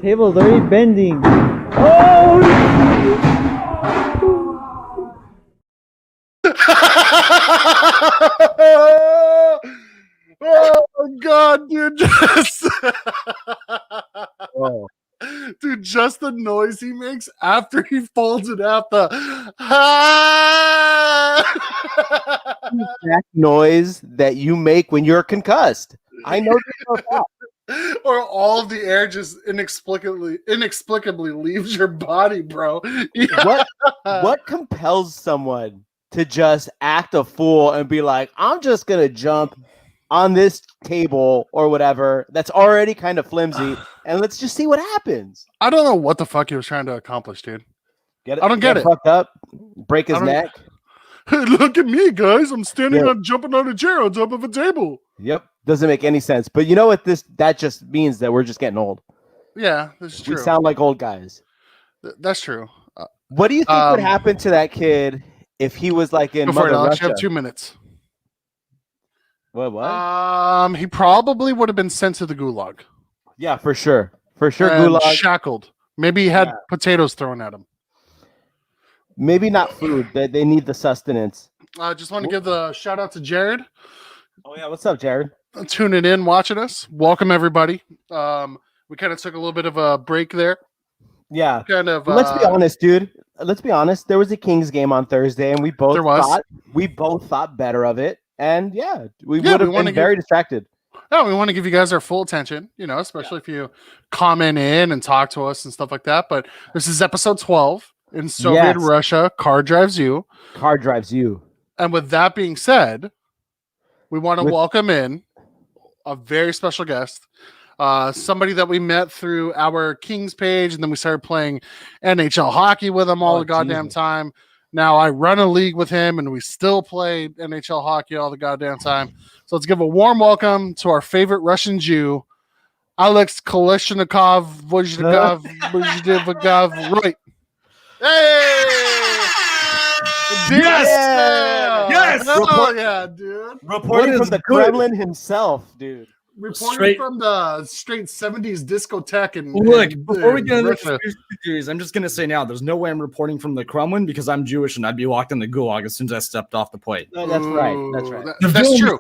table's already bending. Oh! Oh God, dude! Oh. Dude, just the noise he makes after he folds it out. The Exact noise that you make when you're concussed. I know this for a fact. or all of the air just inexplicably leaves your body, bro. Yeah. What compels someone to just act a fool and be like, I'm just gonna jump on this table or whatever that's already kind of flimsy and let's just see what happens. I don't know what the fuck he was trying to accomplish, dude. Get it? I don't get it. Fucked up, break his I don't- neck. Look at me, guys. I'm standing Yeah. on jumping on a chair on top of a table. Yep. Doesn't make any sense. But you know what that just means that we're just getting old. Yeah, that's true. We sound like old guys. That's true. What do you think would happen to that kid if he was like in Before Mother Alex, you Russia? have 2 minutes. What? He probably would have been sent to the gulag. Yeah, for sure. For sure, And gulag. shackled. Maybe he had potatoes thrown at him. Maybe not food. They need the sustenance. I just want to give the shout out to Jared. Oh yeah, what's up, Jared? Tuning in, watching us. Welcome everybody. We kind of took a little bit of a break there. Yeah. Kind of. Let's be honest, dude. Let's be honest. There was a Kings game on Thursday, and we both thought better of it. And we would have been very distracted. No, we want to give you guys our full attention, especially if you comment in and talk to us and stuff like that. But this is episode 12 in Soviet Russia. Car drives you. Car drives you. And with that being said, we want to welcome in a very special guest. Somebody that we met through our Kings page, and then we started playing NHL hockey with him all the goddamn time. Now I run a league with him, and we still play NHL hockey all the goddamn time. So let's give a warm welcome to our favorite Russian Jew, Alex Kalashnikov Vojnikov Roy. Hey! Yes! Oh, yeah, dude. Reporting from the Kremlin himself, dude. Reporting from the straight 70s discotheque. And look, before we get into Russia. the theories, I'm just going to say now, there's no way I'm reporting from the Kremlin because I'm Jewish and I'd be locked in the gulag as soon as I stepped off the plate. No, that's right. That's right. That's true.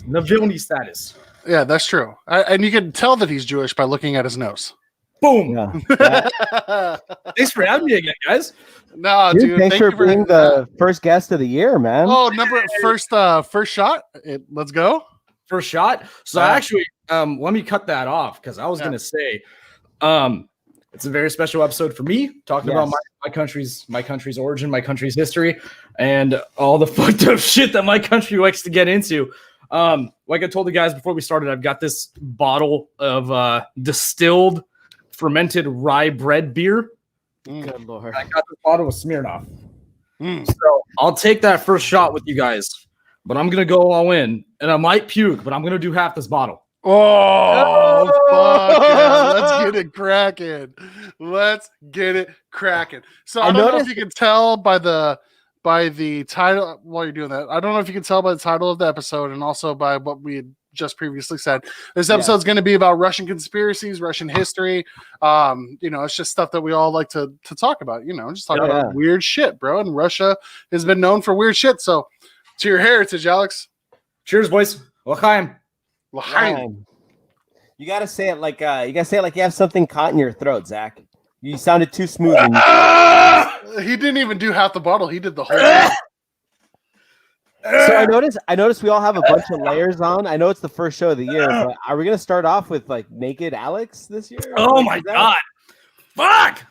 Navalny status. Yeah, that's true. And you can tell that he's Jewish by looking at his nose. Boom. Yeah. Thanks for having me again, guys. No, dude. Thanks for being the first guest of the year, man. Oh, first shot. Let's go. First shot. So actually, let me cut that off because I was going to say, it's a very special episode for me, talking about my country's origin, my country's history, and all the fucked up shit that my country likes to get into. Like I told the guys before we started, I've got this bottle of distilled fermented rye bread beer. Good Lord. I got this bottle of Smirnoff. So I'll take that first shot with you guys, but I'm going to go all in, and I might puke, but I'm going to do half this bottle. Oh, fuck. Yeah. Let's get it cracking. So I don't know if you can tell by the title while you're doing that. I don't know if you can tell by the title of the episode and also by what we had just previously said. This episode is going to be about Russian conspiracies, Russian history. It's just stuff that we all like to talk about, just talk about weird shit, bro. And Russia has been known for weird shit. So to your heritage, Alex. Cheers, boys. L'chaim. L'chaim. You gotta say it like you have something caught in your throat, Zach. You sounded too smooth. He didn't even do half the bottle. He did the whole thing. So I noticed we all have a bunch of layers on. I know it's the first show of the year, but are we gonna start off with like naked Alex this year? Oh my god. Fuck.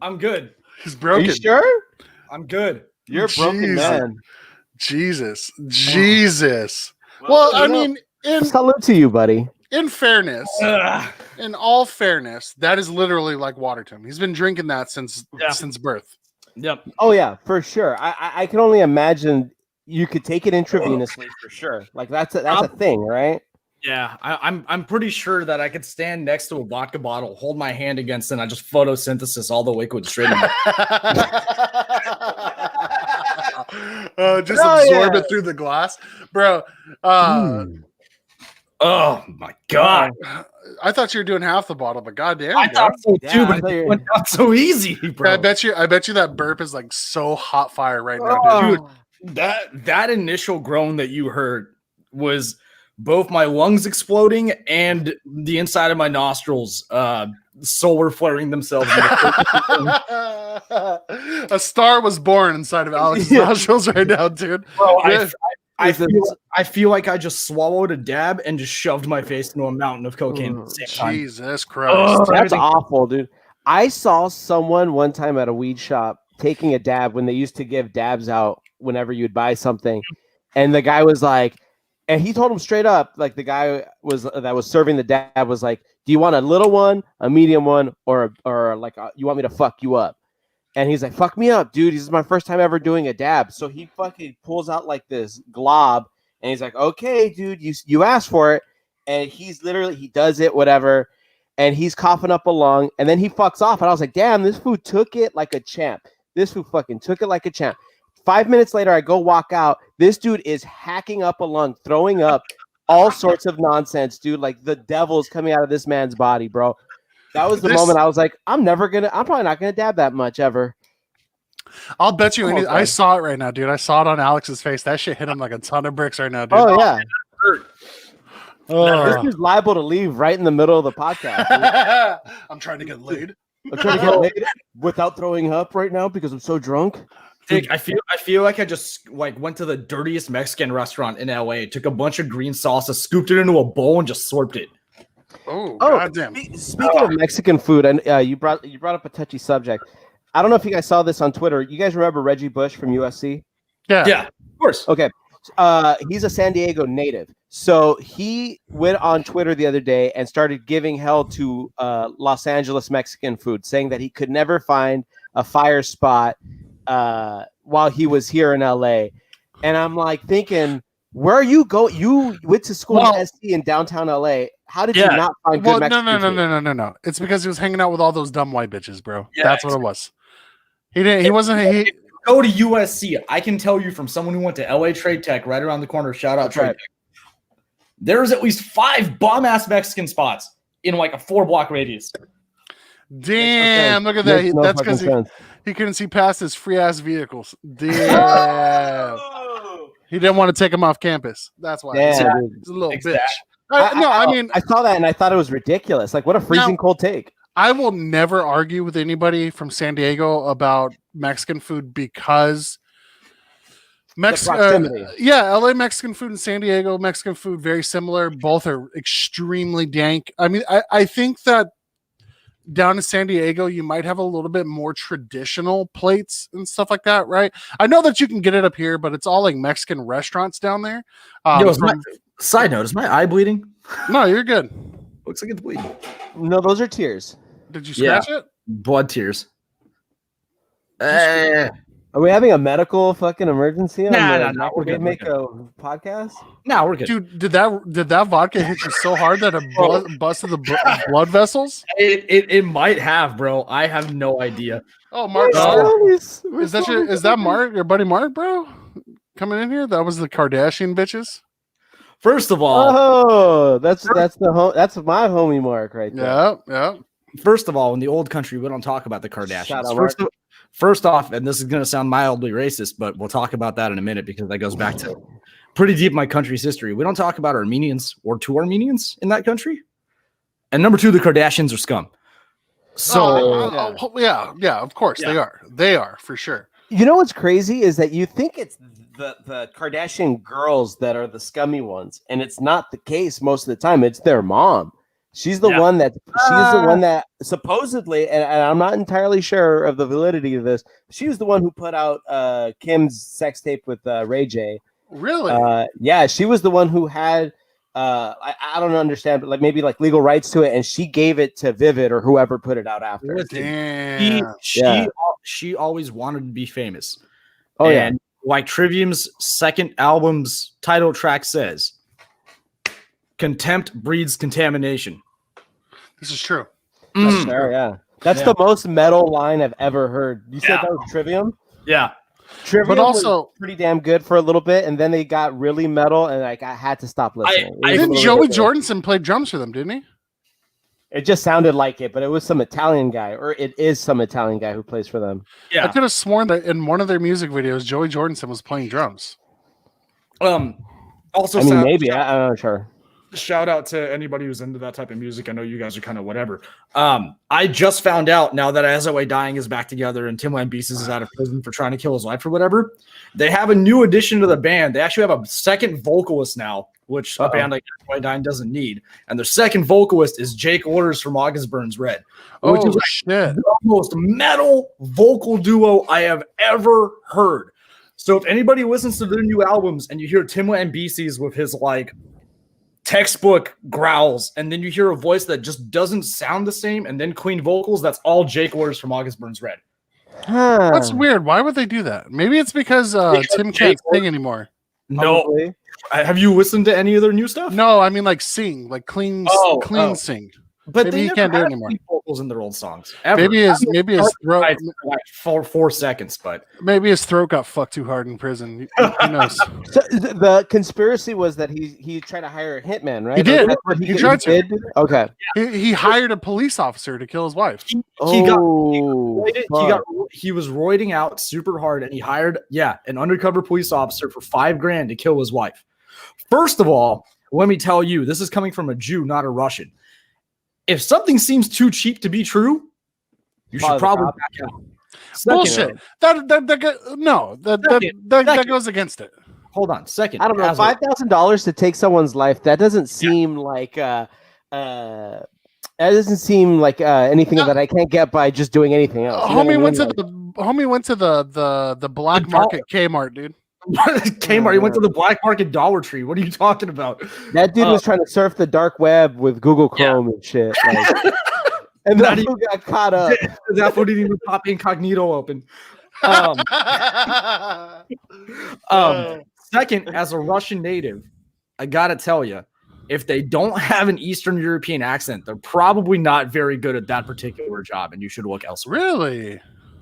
I'm good. He's broken. Are you sure? I'm good. You're a broken man. Jesus. Well, I mean, salute to you, buddy. In fairness, in all fairness, that is literally like water to him. He's been drinking that since birth. Yep. Oh yeah, for sure. I can only imagine you could take it intravenously for sure. Like that's a thing, right? Yeah, I'm pretty sure that I could stand next to a vodka bottle, hold my hand against it, and I just photosynthesis all the liquid straight in. Just absorb it through the glass, bro. Oh my god! I thought you were doing half the bottle, but goddamn, I thought so Yeah, too, I but thought it you- went down so easy, bro. I bet you that burp is like so hot fire right now, dude. Dude, that initial groan that you heard was both my lungs exploding and the inside of my nostrils solar flaring themselves. A star was born inside of Alex's nostrils right now, dude. Bro, Yeah. I feel like I just swallowed a dab and just shoved my face into a mountain of cocaine at the same time. Jesus Christ. That's awful, dude. I saw someone one time at a weed shop taking a dab when they used to give dabs out whenever you'd buy something. And the guy was like, and he told him straight up, like the guy that was serving the dab was like, do you want a little one, a medium one, or like you want me to fuck you up? And he's like, fuck me up, dude. This is my first time ever doing a dab. So he fucking pulls out like this glob and he's like, okay, dude, you asked for it. And he's literally, he does it, whatever. And he's coughing up a lung. And then he fucks off. And I was like, damn, this fool took it like a champ. This fool fucking took it like a champ. 5 minutes later, I go walk out. This dude is hacking up a lung, throwing up all sorts of nonsense, dude. Like the devil's coming out of this man's body, bro. That was the moment I was like, I'm probably not gonna dab that much ever. I'll bet you Oh, I saw it right now, dude. I saw it on Alex's face. That shit hit him like a ton of bricks right now, dude. Oh yeah. Oh. This is liable to leave right in the middle of the podcast. Dude. I'm trying to get laid. I'm trying to get laid without throwing up right now because I'm so drunk. Dick, I feel like I just like went to the dirtiest Mexican restaurant in LA, took a bunch of green salsa, scooped it into a bowl, and just slurped it. Oh, Oh, goddamn. Speaking of Mexican food, and you brought up a touchy subject. I don't know if you guys saw this on Twitter. You guys remember Reggie Bush from USC? Yeah. Of course. Okay. He's a San Diego native. So he went on Twitter the other day and started giving hell to Los Angeles Mexican food, saying that he could never find a fire spot while he was here in LA. And I'm like thinking, where are you going? You went to school at SC in downtown LA. How did you not find good Mexican food? No. It's because he was hanging out with all those dumb white bitches, bro. Yeah, That's what it was. He wasn't. Go to USC. I can tell you from someone who went to LA Trade Tech right around the corner. Shout out Trade Tech. There's at least 5 bomb ass Mexican spots in like a 4-block radius. Damn, look at that. That's because he couldn't see past his free ass vehicles. Damn. He didn't want to take him off campus. That's why. He's a little bitch. I saw that and I thought it was ridiculous. Like, what a freezing cold take. I will never argue with anybody from San Diego about Mexican food because LA Mexican food and San Diego Mexican food very similar. Both are extremely dank. I mean, I think that down in San Diego you might have a little bit more traditional plates and stuff like that, right? I know that you can get it up here, but it's all like Mexican restaurants down there. Side note, is my eye bleeding? No, you're good. Looks like it's bleeding. No, those are tears. Did you scratch it? Blood tears. Are we having a medical fucking emergency? No, we're good. Make a podcast? No, we're good. Dude, did that vodka hit you so hard that it busted the blood vessels? It might have, bro. I have no idea. Oh, Mark, is that Mark, your buddy Mark, bro, coming in here? That was the Kardashian bitches. First of all, that's my homie Mark right there. Yeah. First of all, in the old country, we don't talk about the Kardashians. First off, and this is going to sound mildly racist, but we'll talk about that in a minute because that goes back to pretty deep in my country's history. We don't talk about Armenians or two Armenians in that country. And number 2, the Kardashians are scum. So yeah, of course they are. They are for sure. You know what's crazy is that you think it's the Kardashian girls that are the scummy ones, and it's not the case most of the time. It's their mom. She's the one that supposedly, and I'm not entirely sure of the validity of this. She was the one who put out Kim's sex tape with Ray J. Really? Yeah, she was the one who had I don't understand, but like maybe like legal rights to it, and she gave it to Vivid or whoever put it out after. Damn. She always wanted to be famous. Oh and like Trivium's second album's title track says, contempt breeds contamination. This is true. That's fair, yeah. That's the most metal line I've ever heard. You said that was Trivium? Yeah. Trivium but also was pretty damn good for a little bit, and then they got really metal, and like I had to stop listening. Didn't Joey Jordison play drums for them, didn't he? It just sounded like it, but it was some Italian guy, or it is some Italian guy who plays for them. I Yeah. could have sworn that in one of their music videos, Joey Jordison was playing drums. Also, I mean, maybe. I'm not sure. shout out to anybody who's into that type of music. I know you guys are kind of whatever. I just found out now that As I Lay Dying is back together and Tim Lambesis is out of prison for trying to kill his wife or whatever. They have a new addition to the band. They actually have a second vocalist now, which a band like As I Lay Dying doesn't need. And their second vocalist is Jake Orders from August Burns Red, which is shit! the most metal vocal duo I have ever heard. So if anybody listens to their new albums and you hear Tim Lambesis with his like textbook growls, and then you hear a voice that just doesn't sound the same, and then clean vocals, that's all Jake Orders from August Burns Red. That's weird. Why would they do that? Maybe it's because Tim can't sing anymore. No, Probably. have you listened to any of their new stuff? No, I mean like sing, like clean sing. But Maybe they he never can't do it had anymore. clean vocals in their old songs. Ever. Maybe his throat. Like 4 seconds, but Maybe his throat got fucked too hard in prison. Who knows? So the conspiracy was that he tried to hire a hitman, right? He did. That's what He tried to. did? Okay. He hired a police officer to kill his wife. he was roiding out super hard, and he hired an undercover police officer for $5,000 to kill his wife. First of all, let me tell you, this is coming from a Jew, not a Russian. If something seems too cheap to be true, you should probably back out. Bullshit. That goes against it. Hold on, second. I don't know. $5,000 to take someone's life. That doesn't seem like that doesn't seem like anything that I can't get by just doing anything else. Homie went to the black market Kmart, dude. Kmart. He went to the black market Dollar Tree. What are you talking about? That dude was trying to surf the dark web with Google Chrome and shit. Like, and then he got caught up. That's what he didn't even pop incognito open. Second, as a Russian native, I gotta tell you, if they don't have an Eastern European accent, they're probably not very good at that particular job, and you should look elsewhere. Really?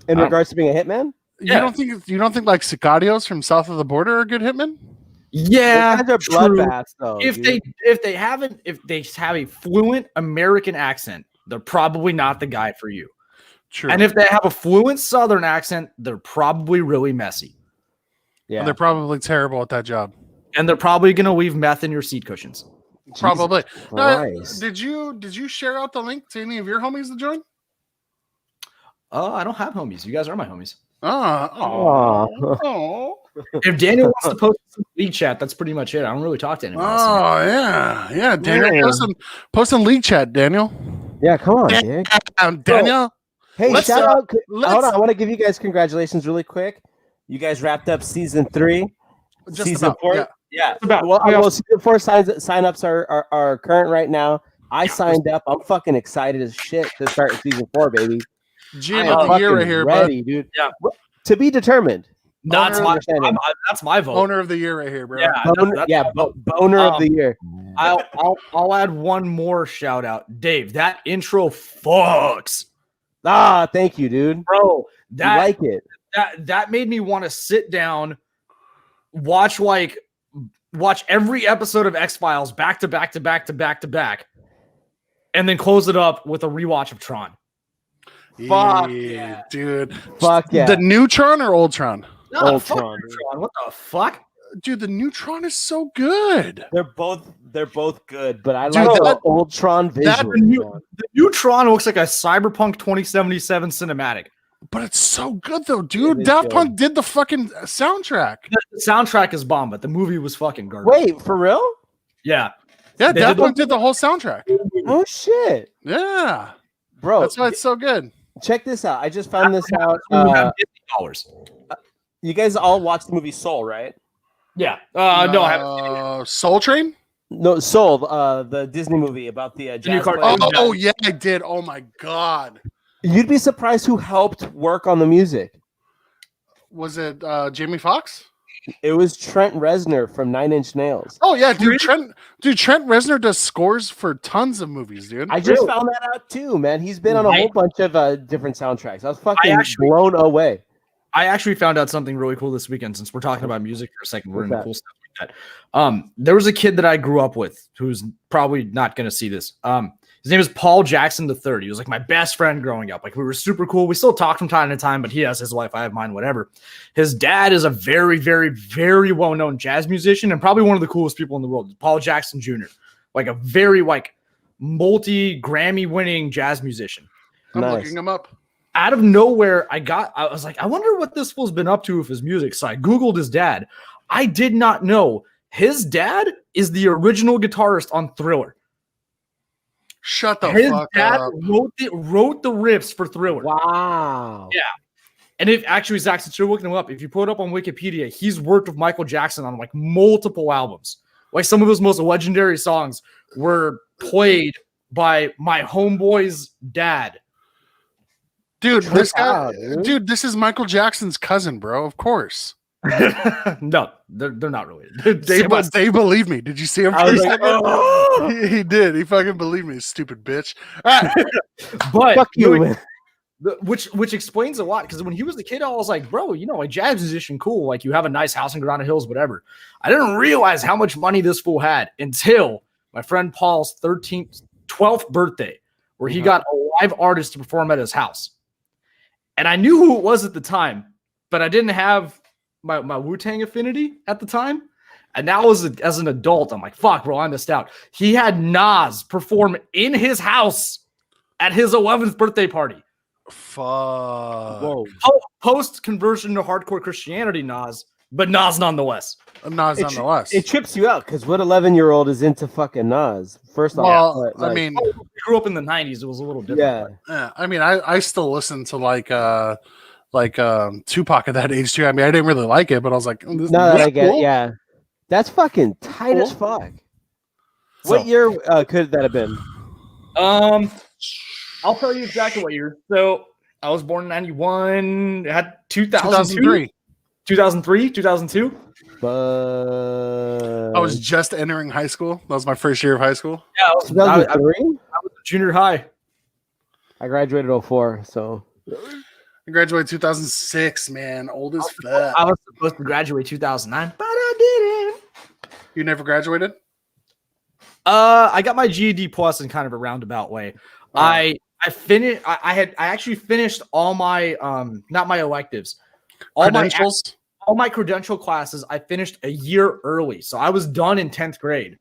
In regards to being a hitman? You don't think like Sicarios from south of the border are good hitmen? Yeah, they're bloodbaths though. If they have a fluent American accent, they're probably not the guy for you. True. And if they have a fluent Southern accent, they're probably really messy. Yeah, they're probably terrible at that job. And they're probably going to leave meth in your seat cushions. Probably. Christ. Did you share out the link to any of your homies to join? I don't have homies. You guys are my homies. Oh. If Daniel wants to post some league chat, that's pretty much it. I don't really talk to anyone else. Yeah, Daniel, post some league chat, Daniel. Yeah, come on, dude. Daniel. Hey, let's, shout out. let's- Hold on, I want to give you guys congratulations really quick. You guys wrapped up season 3. Just season about, 4. yeah. Yeah. About. Well, season 4 sign-ups are current right now. I signed up. I'm fucking excited as shit to start season 4, baby. GM I of am the year fucking right here, ready, dude. Yeah. To be determined. That's Owner of that's my vote. Owner of the year right here, bro. Yeah, Boner of the year. I'll add one more shout out, Dave. That intro fucks, Thank you, dude. bro. You like it? That made me want to sit down, watch every episode of X-Files back to back, and then close it up with a rewatch of Tron. Fuck yeah, dude. Fuck yeah. The new Tron or old Tron? No, Old fuck Tron, dude. Tron. What the fuck? Dude, the new Tron is so good. They're both good, but I Dude, like that- the old Tron visual. The new Tron looks like a Cyberpunk 2077 cinematic. But it's so good though, It dude. is Daft good. Punk did the fucking soundtrack. The soundtrack is bomb, but the movie was fucking garbage. Wait, for real? Yeah. Yeah, They Daft did Punk did the whole soundtrack. Oh shit, Yeah. bro! That's why it's so good. Check this out. I just found this out. $50. You guys all watched the movie Soul, right? Yeah. No, I haven't. Soul Train? No, Soul, the Disney movie about the new jazz cartoon. band. Oh, yeah, I did. Oh my god. You'd be surprised who helped work on the music. Was it Jamie Foxx? It was Trent Reznor from Nine Inch Nails. Oh yeah, dude. Trent Reznor does scores for tons of movies, dude. I just found that out too, man. He's been on a whole bunch of different soundtracks. I was fucking actually- blown away. I actually found out something really cool this weekend. Since we're talking about music for a second, we're What's into that? cool stuff like that. There was a kid that I grew up with who's probably not going to see this. His name is Paul Jackson III. He was like my best friend growing up. Like we were super cool. We still talk from time to time, but he has his life, I have mine, whatever. His dad is a very, very, very well-known jazz musician and probably one of the coolest people in the world. Paul Jackson Jr. Like a very like multi-Grammy winning jazz musician. I'm Nice. looking him up. Out of nowhere, I was like, I wonder what this fool's been up to with his music. So I Googled his dad. I did not know his dad is the original guitarist on Thriller. Shut the His fuck dad up. wrote the riffs for Thriller. Wow. Yeah. And if actually, Zach, since you're looking him up, if you pull it up on Wikipedia, he's worked with Michael Jackson on like multiple albums. Like some of his most legendary songs were played by my homeboy's dad. Dude, this guy, Wow, dude. this is Michael Jackson's cousin, bro. Of course. No, they're not related. They believe me. Did you see him? I was like, oh. He did. He fucking believed me, stupid bitch. All right. But Fuck you. which explains a lot because when he was a kid, I was like, bro, you know, like jazz musician, cool. Like you have a nice house in Granada Hills, whatever. I didn't realize how much money this fool had until my friend Paul's 12th birthday, where he got a live artist to perform at his house. And I knew who it was at the time, but I didn't have my Wu-Tang affinity at the time. And now as an adult, I'm like, fuck, bro, I missed out. He had Nas perform in his house at his 11th birthday party. Fuck. Whoa. Post conversion to hardcore Christianity, Nas, but Nas nonetheless. Nas nonetheless. It trips you out because what 11-year-old is into fucking Nas? First off, Well, but, like, I mean, We grew up in the 90s. It was a little different. yeah. I mean, I still listen to like Tupac at that age too. I mean, I didn't really like it, but I was like, this, No, this I get cool. it. Yeah. That's fucking tight as fuck. What So- year could that have been? I'll tell you exactly what year. So I was born in 91. I had 2002, 2003. 2003, 2002. But I was just entering high school. That was my first year of high school. Yeah, I was 2003. junior high. I graduated 04, so I graduated 2006, man. Old as fuck. I was supposed to graduate 2009, but I didn't. You never graduated? I got my GED plus in kind of a roundabout way. I finished. I actually finished all my not my electives, Credentials? all my credential classes. I finished a year early, so I was done in 10th grade.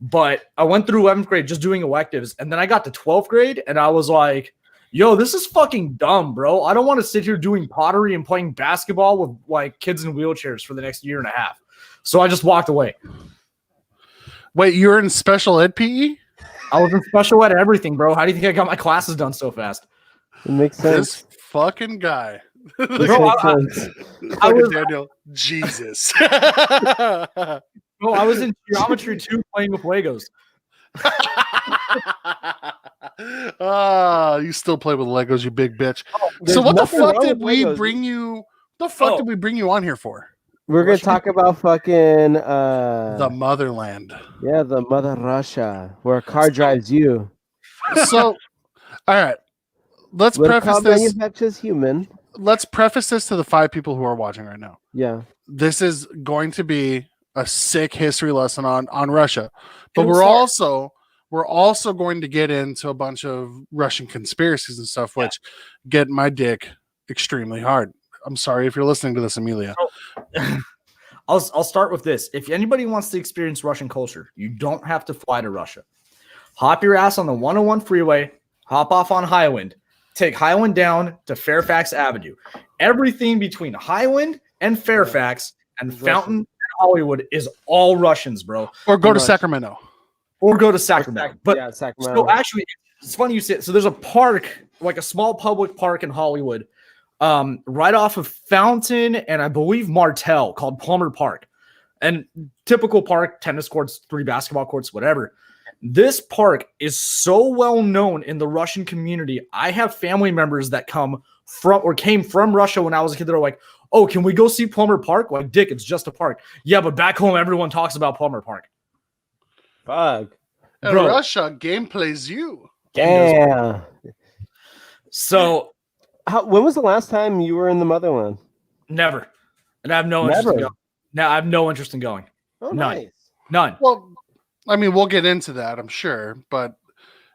But I went through 11th grade just doing electives, and then I got to 12th grade, and I was like, "Yo, this is fucking dumb, bro. I don't want to sit here doing pottery and playing basketball with like kids in wheelchairs for the next year and a half." So I just walked away. Wait, you were in special ed PE? I was in special ed everything, bro. How do you think I got my classes done so fast? it makes sense. This fucking guy. It Bro, makes I- sense. Fucking Daniel. Jesus. No, I was in geometry too, playing with Legos. You still play with Legos, you big bitch. There's So what the nothing fuck wrong did with we Legos. bring you? The fuck Oh. did we bring you on here for? We're gonna Russia? talk about fucking The motherland. yeah, the mother Russia, where a car drives you. So, all right. Let's Where a preface car this. manufactures human. Let's preface this to the 5 people who are watching right now. Yeah. This is going to be a sick history lesson on Russia, but It'll we're start. also going to get into a bunch of Russian conspiracies and stuff, which get my dick extremely hard. I'm sorry if you're listening to this, Amelia. I'll start with this. If anybody wants to experience Russian culture, you don't have to fly to Russia. Hop your ass on the 101 freeway, hop off on Highland, take Highland down to Fairfax Avenue. Everything between Highland and Fairfax and Russian. Fountain and Hollywood is all Russians, bro. Or go to much. Sacramento. Or go to Sacramento. But yeah, Sacramento. so actually, it's funny you say it. So there's a park, like a small public park in Hollywood, right off of Fountain and I believe Martell, called Plummer Park. And typical park, tennis courts, 3 basketball courts, whatever. This park is so well known in the Russian community. I have family members that came from Russia when I was a kid. They're like, "Oh, can we go see Plummer Park?" Like, dick, it's just a park. Yeah, but back home, everyone talks about Plummer Park. Fuck. In Bro. Russia, game plays you. Damn. So When was the last time you were in the motherland? never. And I have no interest in Never? going. Now I have no interest in going. Oh, None. nice. None. Well, I mean, we'll get into that, I'm sure, but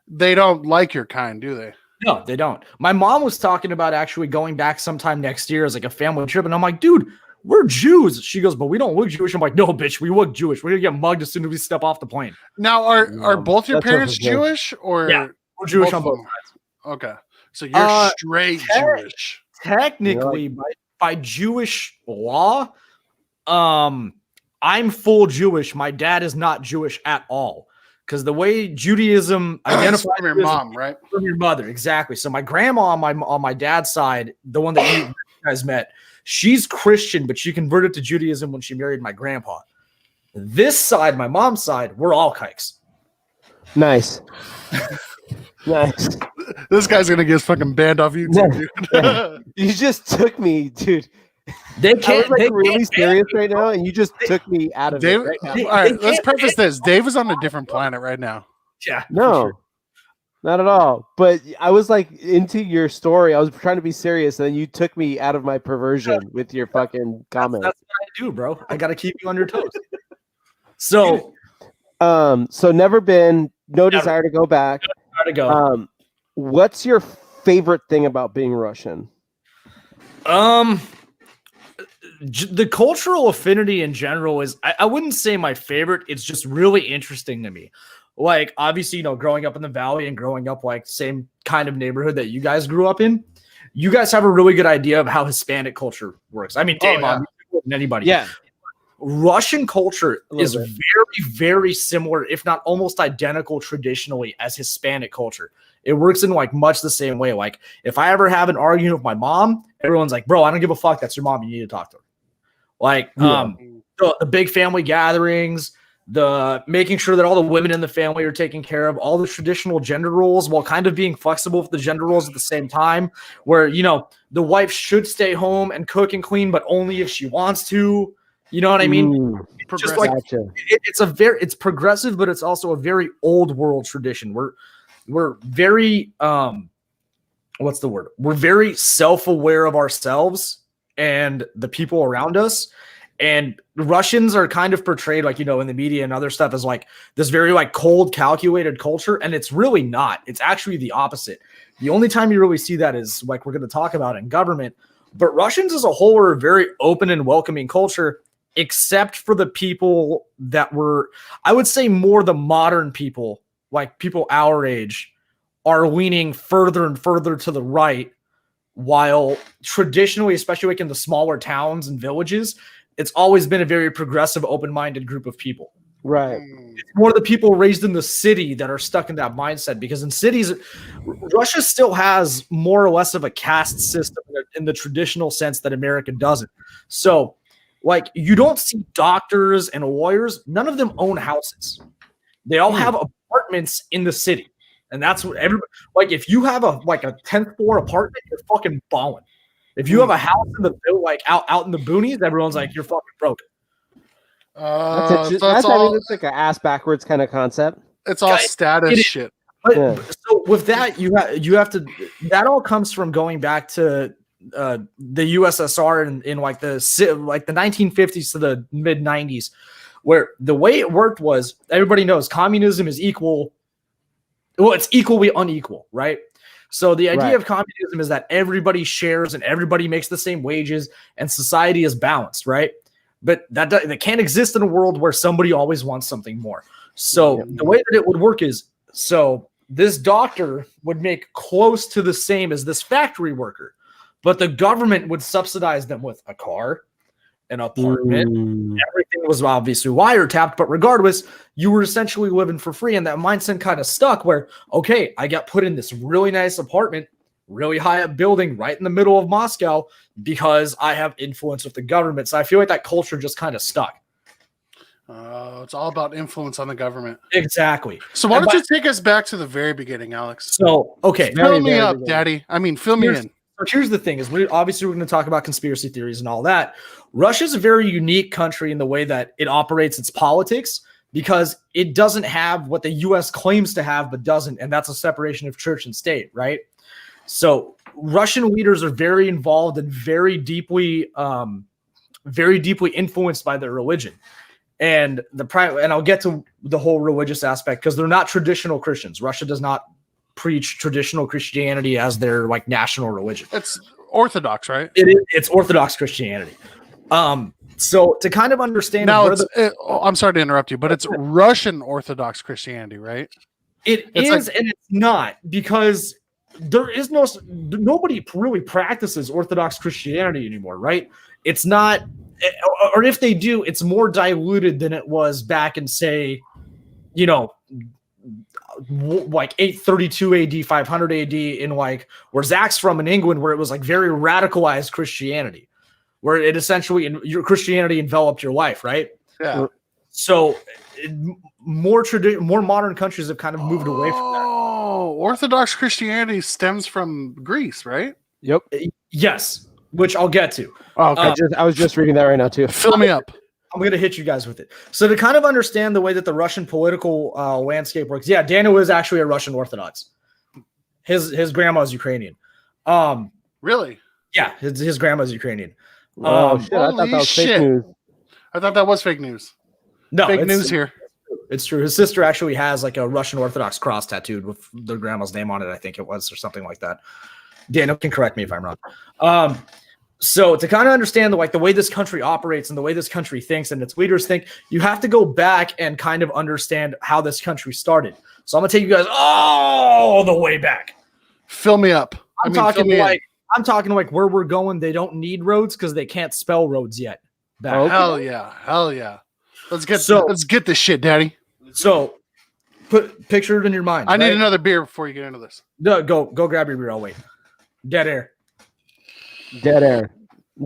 they don't like your kind, do they? No, they don't. My mom was talking about actually going back sometime next year as like a family trip, and I'm like, dude, we're Jews. She goes, but we don't look Jewish. I'm like, no, bitch, we look Jewish. We're gonna get mugged as soon as we step off the plane. Now, are both your That's parents what I'm saying. Jewish or Yeah, we're Jewish on both of both them? sides. Okay, so you're straight te- Jewish. Technically, by Jewish law, I'm full Jewish. My dad is not Jewish at all. Because the way Judaism identifies From your mom, right? from your mother, exactly. So my grandma on my dad's side, the one that you guys met, she's Christian, but she converted to Judaism when she married my grandpa. This side, my mom's side, we're all kikes. Nice. Nice. This guy's gonna get his fucking banned off YouTube, dude. You just took me, dude. They I was can't. like They really can't ban serious me. right now, and you just took me out of Dave, it right now. all right, They let's can't preface ban- this. Dave is on a different planet right now. Yeah, for No, sure. not at all. But I was like into your story. I was trying to be serious, and then you took me out of my perversion with your fucking comment. That's what I do, bro. I got to keep you on your toes. So, So never been, no Never. desire to go back. gotta go. What's your favorite thing about being Russian? The cultural affinity in general is, I wouldn't say my favorite. It's just really interesting to me. Like, obviously, growing up in the Valley and growing up like same kind of neighborhood that you guys grew up in, you guys have a really good idea of how Hispanic culture works. I mean, Dave, yeah. than anybody. Yeah. Russian culture A is little bit. very, very similar, if not almost identical traditionally as Hispanic culture. It works in like much the same way. Like if I ever have an argument with my mom, everyone's like, bro, I don't give a fuck. That's your mom. You need to talk to her. Like the big family gatherings, the making sure that all the women in the family are taken care of, all the traditional gender roles while kind of being flexible with the gender roles at the same time, where, the wife should stay home and cook and clean, but only if she wants to. You know what I mean? Just like Gotcha. it's progressive, but it's also a very old world tradition. We're very what's the word? We're very self-aware of ourselves and the people around us. And Russians are kind of portrayed like, in the media and other stuff as like this very like cold, calculated culture. And it's really not. It's actually the opposite. The only time you really see that is like we're going to talk about in government. But Russians as a whole are a very open and welcoming culture, except for the people that were, I would say more the modern people, like people our age, are leaning further and further to the right, while traditionally, especially like in the smaller towns and villages, it's always been a very progressive, open-minded group of people. Right. It's more the people raised in the city that are stuck in that mindset, because in cities, Russia still has more or less of a caste system in the traditional sense that America doesn't. So, like, you don't see doctors and lawyers. None of them own houses. They all have apartments in the city. And that's what everybody, like, if you have a 10th floor apartment, you're fucking balling. If you have a house in the like out in the boonies, everyone's like, you're fucking broke. That's It's like an ass backwards kind of concept. all status it is. shit. But Yeah. so with that, you have to. That all comes from going back to the USSR in like the 1950s to the mid 90s, where the way it worked was, everybody knows communism is equal. Well, it's equally unequal, right? So the idea Right. of communism is that everybody shares and everybody makes the same wages and society is balanced, right? But that can't exist in a world where somebody always wants something more. So the way that it would work is, so this doctor would make close to the same as this factory worker, but the government would subsidize them with a car, an apartment. Everything was obviously wiretapped, but regardless, you were essentially living for free. And that mindset kind of stuck where, okay, I got put in this really nice apartment, really high up building right in the middle of Moscow because I have influence with the government. So I feel like that culture just kind of stuck. It's all about influence on the government. Exactly. So why And don't you take us back to the very beginning, Alex? So, okay. Fill me very up, beginning. Daddy. I mean, fill me in. Here's the thing: is we're going to talk about conspiracy theories and all that. Russia's a very unique country in the way that it operates its politics, because it doesn't have what the U.S. claims to have, but doesn't, and that's a separation of church and state, right? So Russian leaders are very involved and very deeply influenced by their religion. And and I'll get to the whole religious aspect, because they're not traditional Christians. Russia does not preach traditional Christianity as their like national religion. It's Orthodox, right? It's Orthodox Christianity. So to kind of understand Now, where I'm sorry to interrupt you, but it's Russian Orthodox Christianity, right? It's like- and it's not, because there is nobody really practices Orthodox Christianity anymore, right? It's not, or if they do, it's more diluted than it was back in, say, like 832 AD, 500 AD, in like where Zach's from in England, where it was like very radicalized Christianity, where it essentially your Christianity enveloped your life, right? Yeah. So more modern countries have kind of moved away from that. Oh, Orthodox Christianity stems from Greece, right? Yep. Yes, which I'll get to. Oh, okay. I was just reading that right now too. Fill me up. I'm going to hit you guys with it. So to kind of understand the way that the Russian political landscape works, yeah, Daniel is actually a Russian Orthodox. His grandma's Ukrainian. Really? Yeah, his grandma's Ukrainian. Oh shit! I thought that was shit. fake news. I thought that was fake news. No, Fake news here. It's true. His sister actually has like a Russian Orthodox cross tattooed with their grandma's name on it, I think it was, or something like that. Daniel can correct me if I'm wrong. So to kind of understand the way this country operates and the way this country thinks and its leaders think, you have to go back and kind of understand how this country started. So I'm gonna take you guys all the way back. Fill me up. I'm talking like where we're going. They don't need roads because they can't spell roads yet. Back. Okay. Hell yeah. Hell yeah. Let's get this shit, Daddy. So picture it in your mind. I need right? another beer before you get into this. No, go grab your beer. I'll wait. Dead air. Dead air.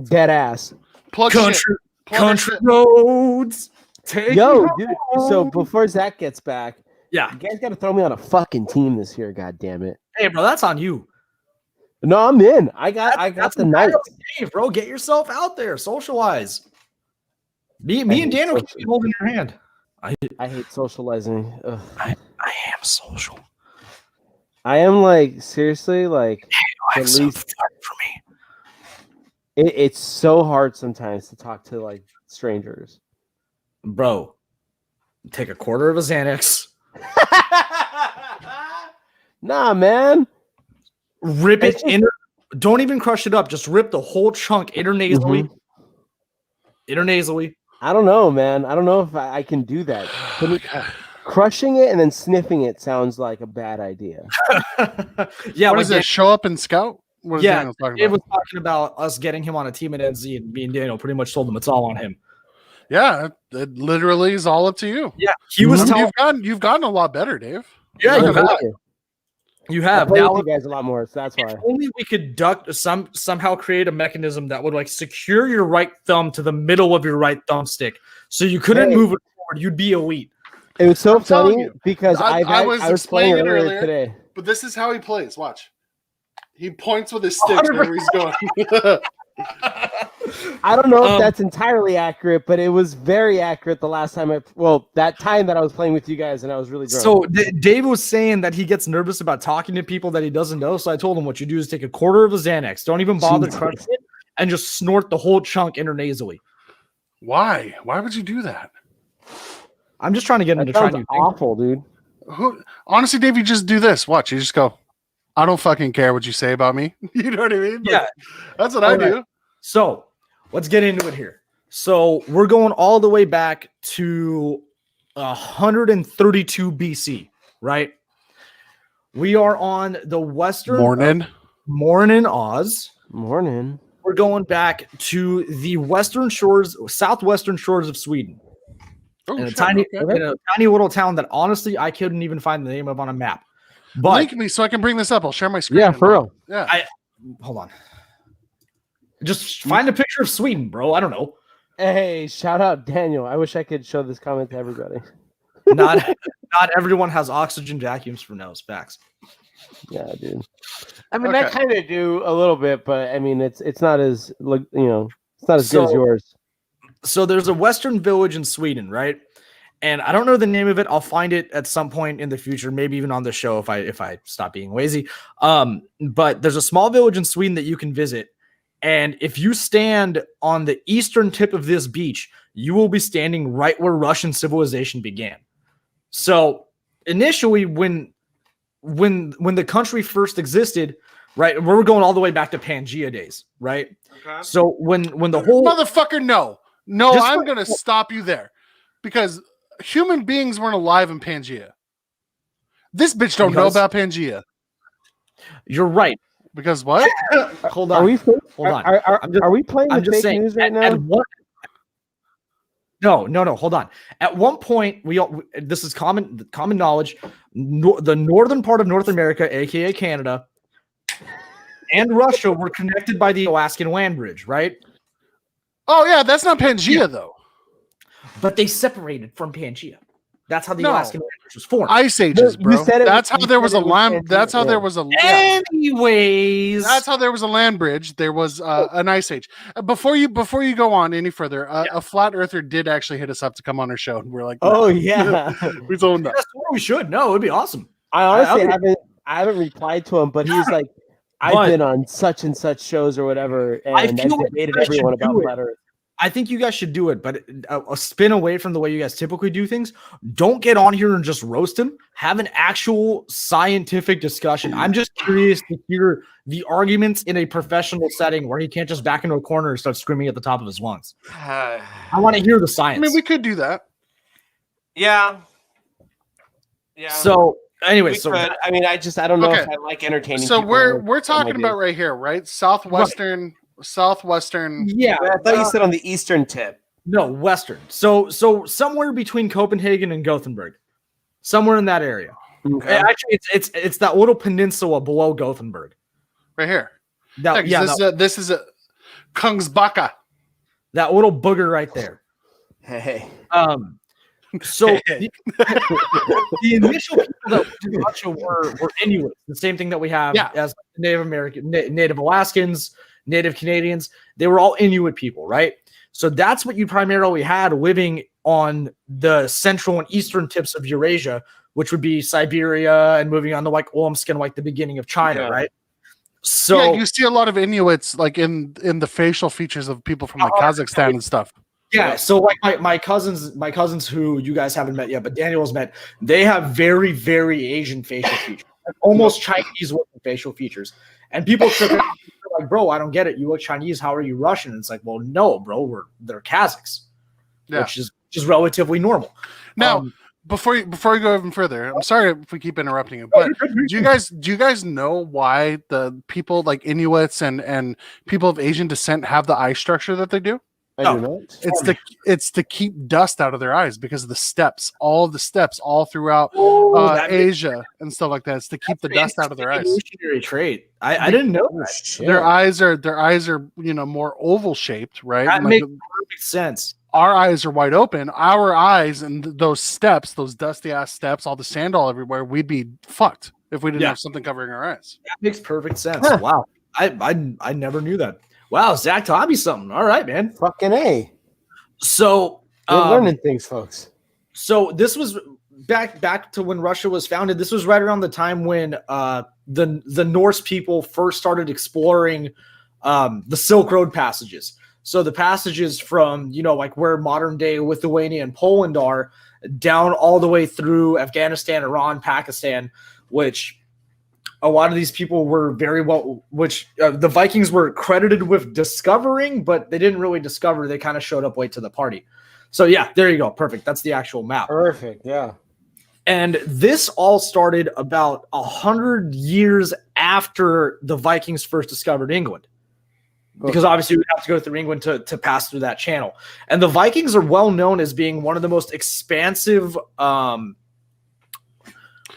Dead ass. Plug shit. Plug Country shit. roads. Take Yo, me dude. home. So before Zach gets back, Yeah. you guys got to throw me on a fucking team this year. God damn it. Hey, bro, that's on you. No, I'm in. I got That's the night. Hey, bro, get yourself out there. Socialize. Me and Daniel can be holding your hand. I hate socializing. Ugh. I am social. I am like seriously like I at have some least fun for me. it's so hard sometimes to talk to like strangers. Bro, take a quarter of a Xanax. Nah, man. Rip it don't even crush it up. Just rip the whole chunk internasally. Mhm. Internasally. I don't know, man. I don't know if I can do that. Crushing it and then sniffing it sounds like a bad idea. Yeah, What like is it? Show up and scout? What is Yeah, Daniel talking Dave about? was talking about us getting him on a team at NZ, and me and Daniel pretty much told him it's all on him. Yeah, it literally is all up to you. Yeah, he was I mean, telling. you've gotten a lot better, Dave. Yeah, I you have. You I have play now. with you guys a lot more, so that's If why. only we could somehow create a mechanism that would like secure your right thumb to the middle of your right thumbstick, so you couldn't Hey. move it forward. You'd be elite. It was so I'm telling funny you. because I was playing explaining it earlier earlier. today. But this is how he plays. Watch. He points with his stick wherever he's going. I don't know if that's entirely accurate, but it was very accurate the last time that time that I was playing with you guys and I was really drunk. So Dave was saying that he gets nervous about talking to people that he doesn't know. So I told him what you do is take a quarter of a Xanax. Don't even bother Jesus. crushing it, and just snort the whole chunk intranasally. Why? Why would you do that? I'm just trying to get him that to try sounds new things. awful, dude. Honestly, Dave, you just do this. Watch. You just go, I don't fucking care what you say about me. You know what I mean? Yeah. That's what I do. So let's get into it here. So we're going all the way back to 132 BC, right? We are on the western morning Oz. Morning. We're going back to the southwestern shores of Sweden. Oh, In a shit, tiny okay. little town that honestly I couldn't even find the name of on a map. But Link me so I can bring this up. I'll share my screen. Yeah, for real. Yeah. hold on. Just find a picture of Sweden, bro. I don't know. Hey, shout out Daniel. I wish I could show this comment to everybody. Not everyone has oxygen vacuums for nose. Facts. Yeah, dude. I mean, I Okay. kind of do a little bit, but I mean, it's not as it's not as good as So- yours. So there's a western village in Sweden, right? And I don't know the name of it. I'll find it at some point in the future, maybe even on the show if I stop being lazy. But there's a small village in Sweden that you can visit. And if you stand on the eastern tip of this beach, you will be standing right where Russian civilization began. So initially, when when the country first existed, right? We're going all the way back to Pangea days, right? Okay. So when the whole Motherfucker, no, Just I'm for- gonna stop you there, because human beings weren't alive in Pangea. This bitch don't know Because- about Pangea. you're right. Because what? Hold on. Are we fake? Hold on. Are, I'm just- are we playing I'm the just fake saying. news right at now? what? No. Hold on. At one point, this is common knowledge. The northern part of North America, aka Canada, and Russia were connected by the Alaskan land bridge, right? Oh yeah, that's not Pangea though. But they separated from Pangea. That's how the No. Alaskan land bridge was formed. Ice ages, You bro. said it That's was- how there you was said a it was land. Pangea, That's how yeah. there was a. Yeah. Anyways, That's how there was a land bridge. There was an ice age. Before you go on any further, a flat earther did actually hit us up to come on our show, and we're like, Oh no. yeah. We told him no. that's what we should. No, it'd be awesome. I honestly I- haven't replied to him, but he was like, I've But- been on such and such shows or whatever, and I I feel like debated you guys everyone should about do it. flat Earth. I think you guys should do it, but a spin away from the way you guys typically do things. Don't get on here and just roast him. Have an actual scientific discussion. I'm just curious to hear the arguments in a professional setting where he can't just back into a corner and start screaming at the top of his lungs. I want to hear the science. I mean, we could do that. Yeah. Yeah. So, anyway, we so could. I mean, I don't know Okay. if I like entertaining. So people we're with talking some about ideas. right here, right? Southwestern. yeah, I thought you said on the eastern tip. no, Western. So somewhere between Copenhagen and Gothenburg, somewhere in that area. Okay. Actually, it's that little peninsula below Gothenburg. Right here. That, Yeah, 'cause this is a Kungsbacka. that little booger right there. Hey. So the initial people that went to Russia were Inuits, the same thing that we have Yeah. as Native American, Native Alaskans, Native Canadians. They were all Inuit people, right? So that's what you primarily had living on the central and eastern tips of Eurasia, which would be Siberia and moving on to like Omsk and like the beginning of China, Yeah. right? So Yeah, you see a lot of Inuits like in the facial features of people from like Kazakhstan and stuff. yeah, so like my cousins who you guys haven't met yet, but Daniel's met, they have very, very Asian facial features, like almost Chinese looking facial features. And people trip out, like, bro, I don't get it. You look Chinese. How are you Russian? And it's like, well, no, bro, they're Kazakhs, Yeah. which is relatively normal. Now, before you go even further, I'm sorry if we keep interrupting you, but do you guys know why the people like Inuits and people of Asian descent have the eye structure that they do? I do not. It's to keep dust out of their eyes because of the steps, all of the steps all throughout that makes- Asia and stuff like that. It's to keep the dust out of their eyes. Evolutionary trait. I didn't know Oh, that. shit. Their eyes are more oval shaped, right? That Like, makes perfect sense. our eyes are wide open. Our eyes and those steps, those dusty ass steps, all the sand all everywhere, we'd be fucked if we didn't Yeah. have something covering our eyes. That makes perfect sense. Huh. Wow. I never knew that. Wow, Zach taught me something. All right, man. Fucking A. So We're learning things, folks. So this was back to when Russia was founded. This was right around the time when the Norse people first started exploring the Silk Road passages. So the passages from like where modern day Lithuania and Poland are, down all the way through Afghanistan, Iran, Pakistan, which a lot of these people were very well, which the Vikings were credited with discovering, but they didn't really discover. They kind of showed up late to the party. So yeah, there you go. Perfect. That's the actual map. Perfect. Yeah. And this all started about 100 years after the Vikings first discovered England. Because obviously we have to go through England to pass through that channel. And the Vikings are well known as being one of the most expansive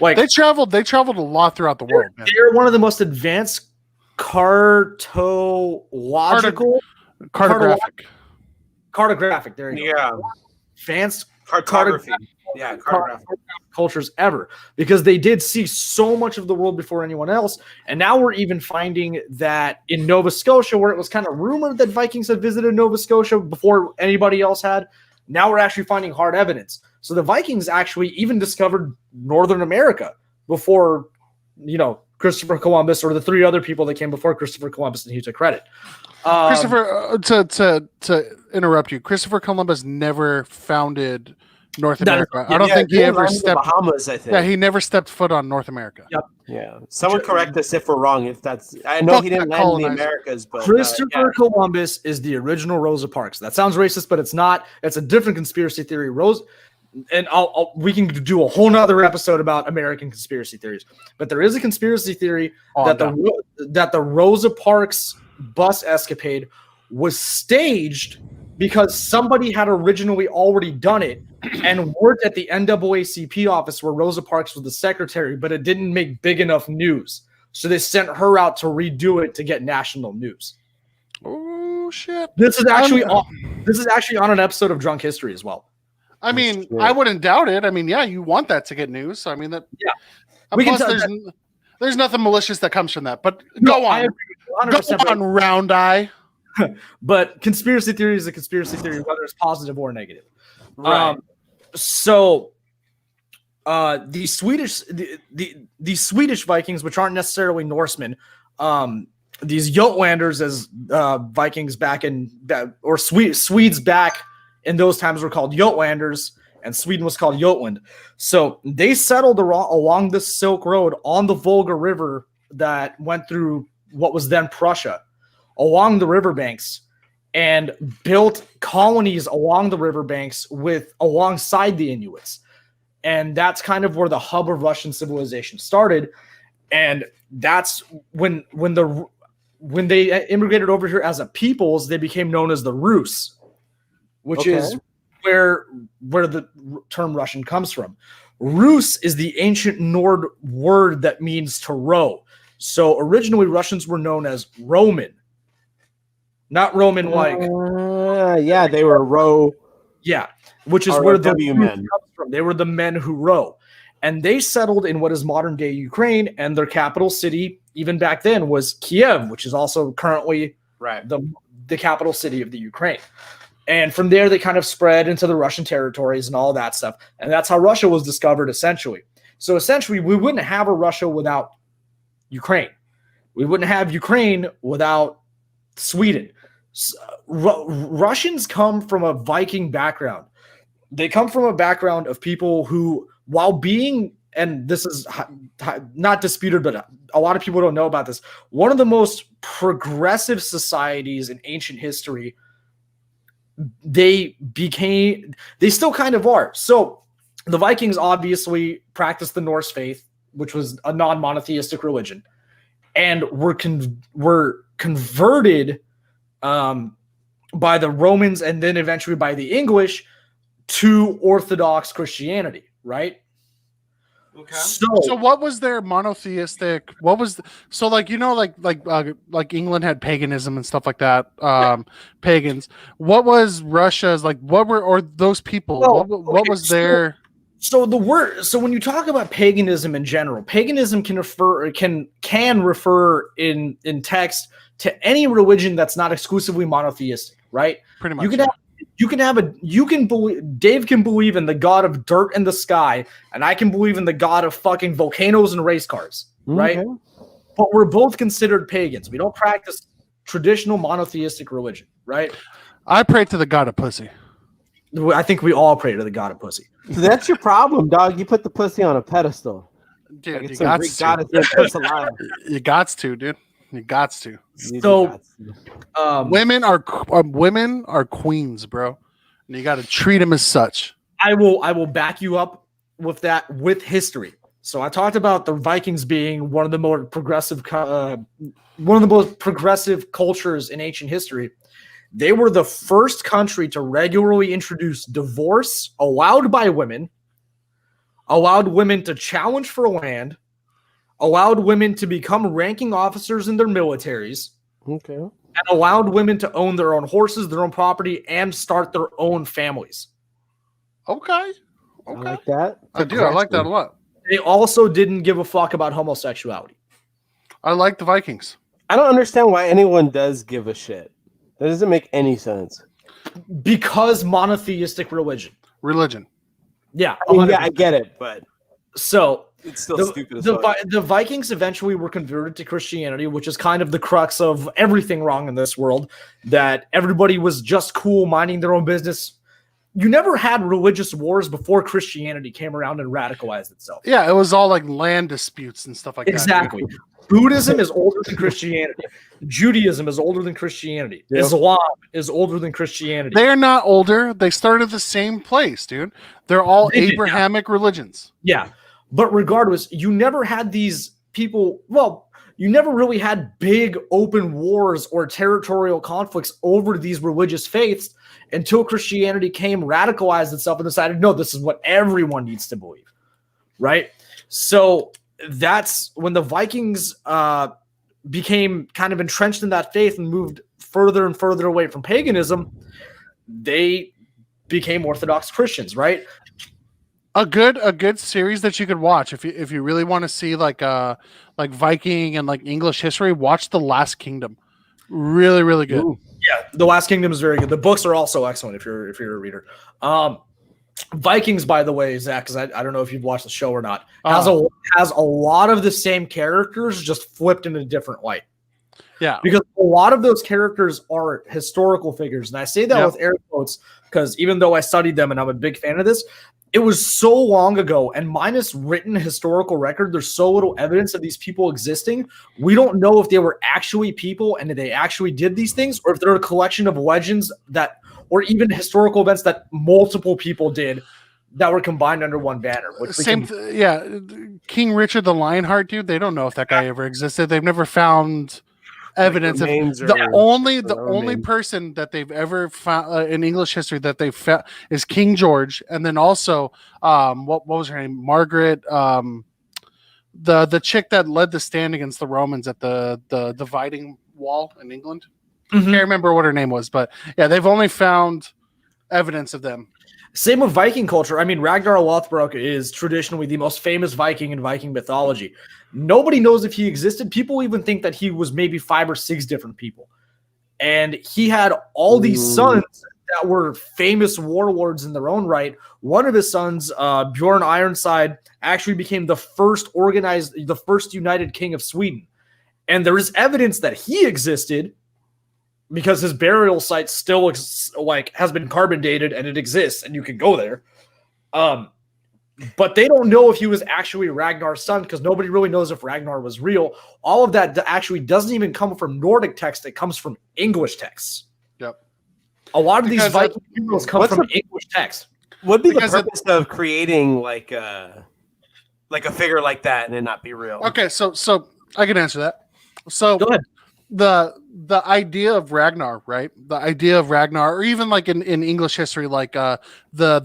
They traveled a lot throughout the world, man. they're one of the most advanced cartographic. There you go. Yeah. Advanced Cartography. Yeah, cartography. cultures ever, because they did see so much of the world before anyone else. And now we're even finding that in Nova Scotia, where it was kind of rumored that Vikings had visited Nova Scotia before anybody else had, now we're actually finding hard evidence. So the Vikings actually even discovered Northern America before, Christopher Columbus or the three other people that came before Christopher Columbus, and he took credit. Christopher, to interrupt you, Christopher Columbus never founded North That is- America. I don't think he they ever landed in the stepped. Bahamas, I think. Yeah, he never stepped foot on North America. Yep. Yeah. Someone correct us if we're wrong. If that's, I know Fuck he didn't that land in the colonizer. Americas, but Christopher Columbus is the original Rosa Parks. That sounds racist, but it's not. It's a different conspiracy theory. And we can do a whole nother episode about American conspiracy theories. But there is a conspiracy theory that the Rosa Parks bus escapade was staged because somebody had originally already done it and worked at the NAACP office where Rosa Parks was the secretary, but it didn't make big enough news. So they sent her out to redo it to get national news. Oh shit! This is actually on an episode of Drunk History as well. I mean, I wouldn't doubt it. I mean, yeah, you want that to get news. So I mean that. Yeah. We can there's nothing malicious that comes from that. But go on, go on, Round Eye. But conspiracy theory is a conspiracy theory, whether it's positive or negative. Right. The Swedish Vikings, which aren't necessarily Norsemen, these Jotlanders, as Vikings back or Swedes back in those times were called Jotlanders, and Sweden was called Jutland. So they settled along the Silk Road on the Volga River that went through what was then Prussia, along the riverbanks, and built colonies along the riverbanks alongside the Inuits. And that's kind of where the hub of Russian civilization started. And that's when they immigrated over here as a peoples, they became known as the Rus, which is where the term Russian comes from. Rus is the ancient Nord word that means to row. So originally Russians were known as Roman, not Roman like. Yeah, they were row. Yeah, which is where the ROW men comes from. They were the men who row. And they settled in what is modern day Ukraine, and their capital city, even back then, was Kiev, which is also currently the capital city of the Ukraine. And from there, they kind of spread into the Russian territories and all that stuff. And that's how Russia was discovered, essentially. So essentially, we wouldn't have a Russia without Ukraine. We wouldn't have Ukraine without Sweden. Russians come from a Viking background. They come from a background of people who, while being, and this is not disputed, but a lot of people don't know about this, one of the most progressive societies in ancient history, they still kind of are. So the Vikings obviously practiced the Norse faith, which was a non-monotheistic religion, and were converted by the Romans and then eventually by the English to Orthodox Christianity, right? Okay. So what was their monotheistic? What was like England had paganism and stuff like that. Pagans. What was Russia's like? What were those people? What was their? So the word. So when you talk about paganism in general, paganism can refer in text to any religion that's not exclusively monotheistic, right? Pretty much. Dave can believe in the god of dirt and the sky, and I can believe in the god of fucking volcanoes and race cars, right? Okay. But we're both considered pagans. We don't practice traditional monotheistic religion, right? I pray to the god of pussy. I think we all pray to the god of pussy. So that's your problem, dog. You put the pussy on a pedestal. Dude, Like you got to. You got to, dude. You got to. So, women are queens, bro. And you got to treat them as such. I will back you up with that with history. So I talked about the Vikings being one of the more progressive cultures in ancient history. They were the first country to regularly introduce divorce allowed by women, allowed women to challenge for land, allowed women to become ranking officers in their militaries, and allowed women to own their own horses, their own property, and start their own families. Okay. I like that. I do. I like that a lot. They also didn't give a fuck about homosexuality. I like the Vikings. I don't understand why anyone does give a shit. That doesn't make any sense. Because monotheistic religion. Yeah. I mean, yeah, I get it, but so it's still stupid as fuck. The Vikings eventually were converted to Christianity, which is kind of the crux of everything wrong in this world, that everybody was just cool, minding their own business. you never had religious wars before Christianity came around and radicalized itself. Yeah, it was all like land disputes and stuff like Exactly. Buddhism is older than Christianity. Judaism is older than Christianity. Yep. Islam is older than Christianity. They are not older. They started the same place, dude. They're all They did, yeah. Abrahamic religions. Yeah. But regardless, you never had these people, well, you never really had big open wars or territorial conflicts over these religious faiths until Christianity came, radicalized itself, and decided, no, this is what everyone needs to believe, right? So that's when the Vikings became kind of entrenched in that faith and moved further and further away from paganism. They became Orthodox Christians, right? A good series that you could watch if you really want to see like Viking and like English history. Watch The Last Kingdom. Really, really good. Ooh. Yeah, The Last Kingdom is very good. The books are also excellent if you're a reader. Vikings, by the way, Zach, because I don't know if you've watched the show or not, has a lot of the same characters just flipped in a different light. Yeah, Because a lot of those characters are historical figures. And I say that with air quotes because even though I studied them and I'm a big fan of this, it was so long ago. And minus written historical record, there's so little evidence of these people existing. We don't know if they were actually people and they actually did these things, or if they're a collection of legends that, or even historical events that multiple people did that were combined under one banner. King Richard the Lionheart, dude. They don't know if that guy ever existed. They've never found evidence of the only person that they've ever found in English history that they've found is King George, and then also what was her name, Margaret, the chick that led the stand against the Romans at the dividing wall in England. Mhm. Can't remember what her name was, but yeah, they've only found evidence of them. Same with Viking culture. I mean, Ragnar Lothbrok is traditionally the most famous Viking in Viking mythology. Nobody knows if he existed. People even think that he was maybe 5 or 6 different people. And he had all these sons that were famous warlords in their own right. One of his sons, Bjorn Ironside, actually became the first united king of Sweden. And there is evidence that he existed because his burial site still has been carbon dated and it exists and you can go there. But they don't know if he was actually Ragnar's son because nobody really knows if Ragnar was real. All of that actually doesn't even come from Nordic text. It comes from English texts. Yep. A lot of these Viking heroes come from English text. What'd be the purpose of creating like a figure like that and it not be real? Okay, so I can answer that. So Go ahead. The idea of Ragnar, right? The idea of Ragnar, or even like in English history, like the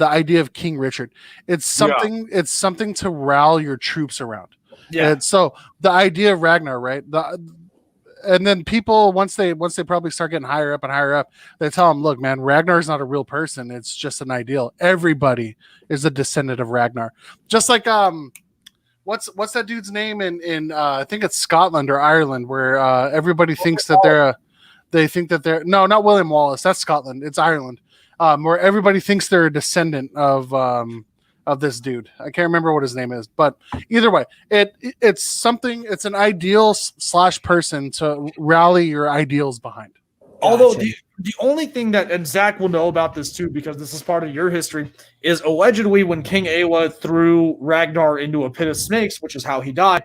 idea of King Richard. It's something. It's something to rally your troops around. Yeah. And so the idea of Ragnar, right? And then people once they probably start getting higher up, they tell them, look, man, Ragnar's not a real person. It's just an ideal. Everybody is a descendant of Ragnar. Just like what's that dude's name in I think it's Scotland or Ireland, where everybody thinks that they're no, not William Wallace. That's Scotland. It's Ireland, where everybody thinks they're a descendant of this dude. I can't remember what his name is, but either way, it's something. It's an ideal / person to rally your ideals behind. Although the only thing that, and Zach will know about this too, because this is part of your history, is allegedly when King Awa threw Ragnar into a pit of snakes, which is how he died,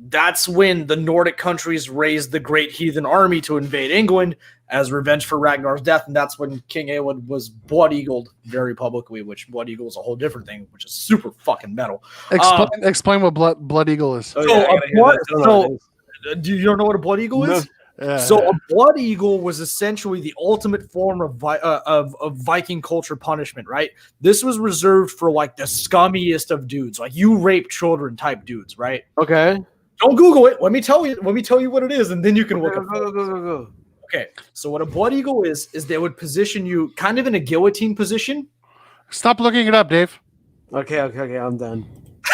that's when the Nordic countries raised the Great Heathen Army to invade England as revenge for Ragnar's death, and that's when King Awa was blood-eagled very publicly, which Blood Eagle is a whole different thing, which is super fucking metal. Explain what Blood Eagle is. Do you don't know what a Blood Eagle is? So a blood eagle was essentially the ultimate form of Viking culture punishment, right? This was reserved for like the scummiest of dudes, like you rape children type dudes, right? Okay. Don't Google it. Let me tell you what it is, and then you can look up. Go. Okay, so what a blood eagle is they would position you kind of in a guillotine position. Stop looking it up, Dave. Okay, I'm done.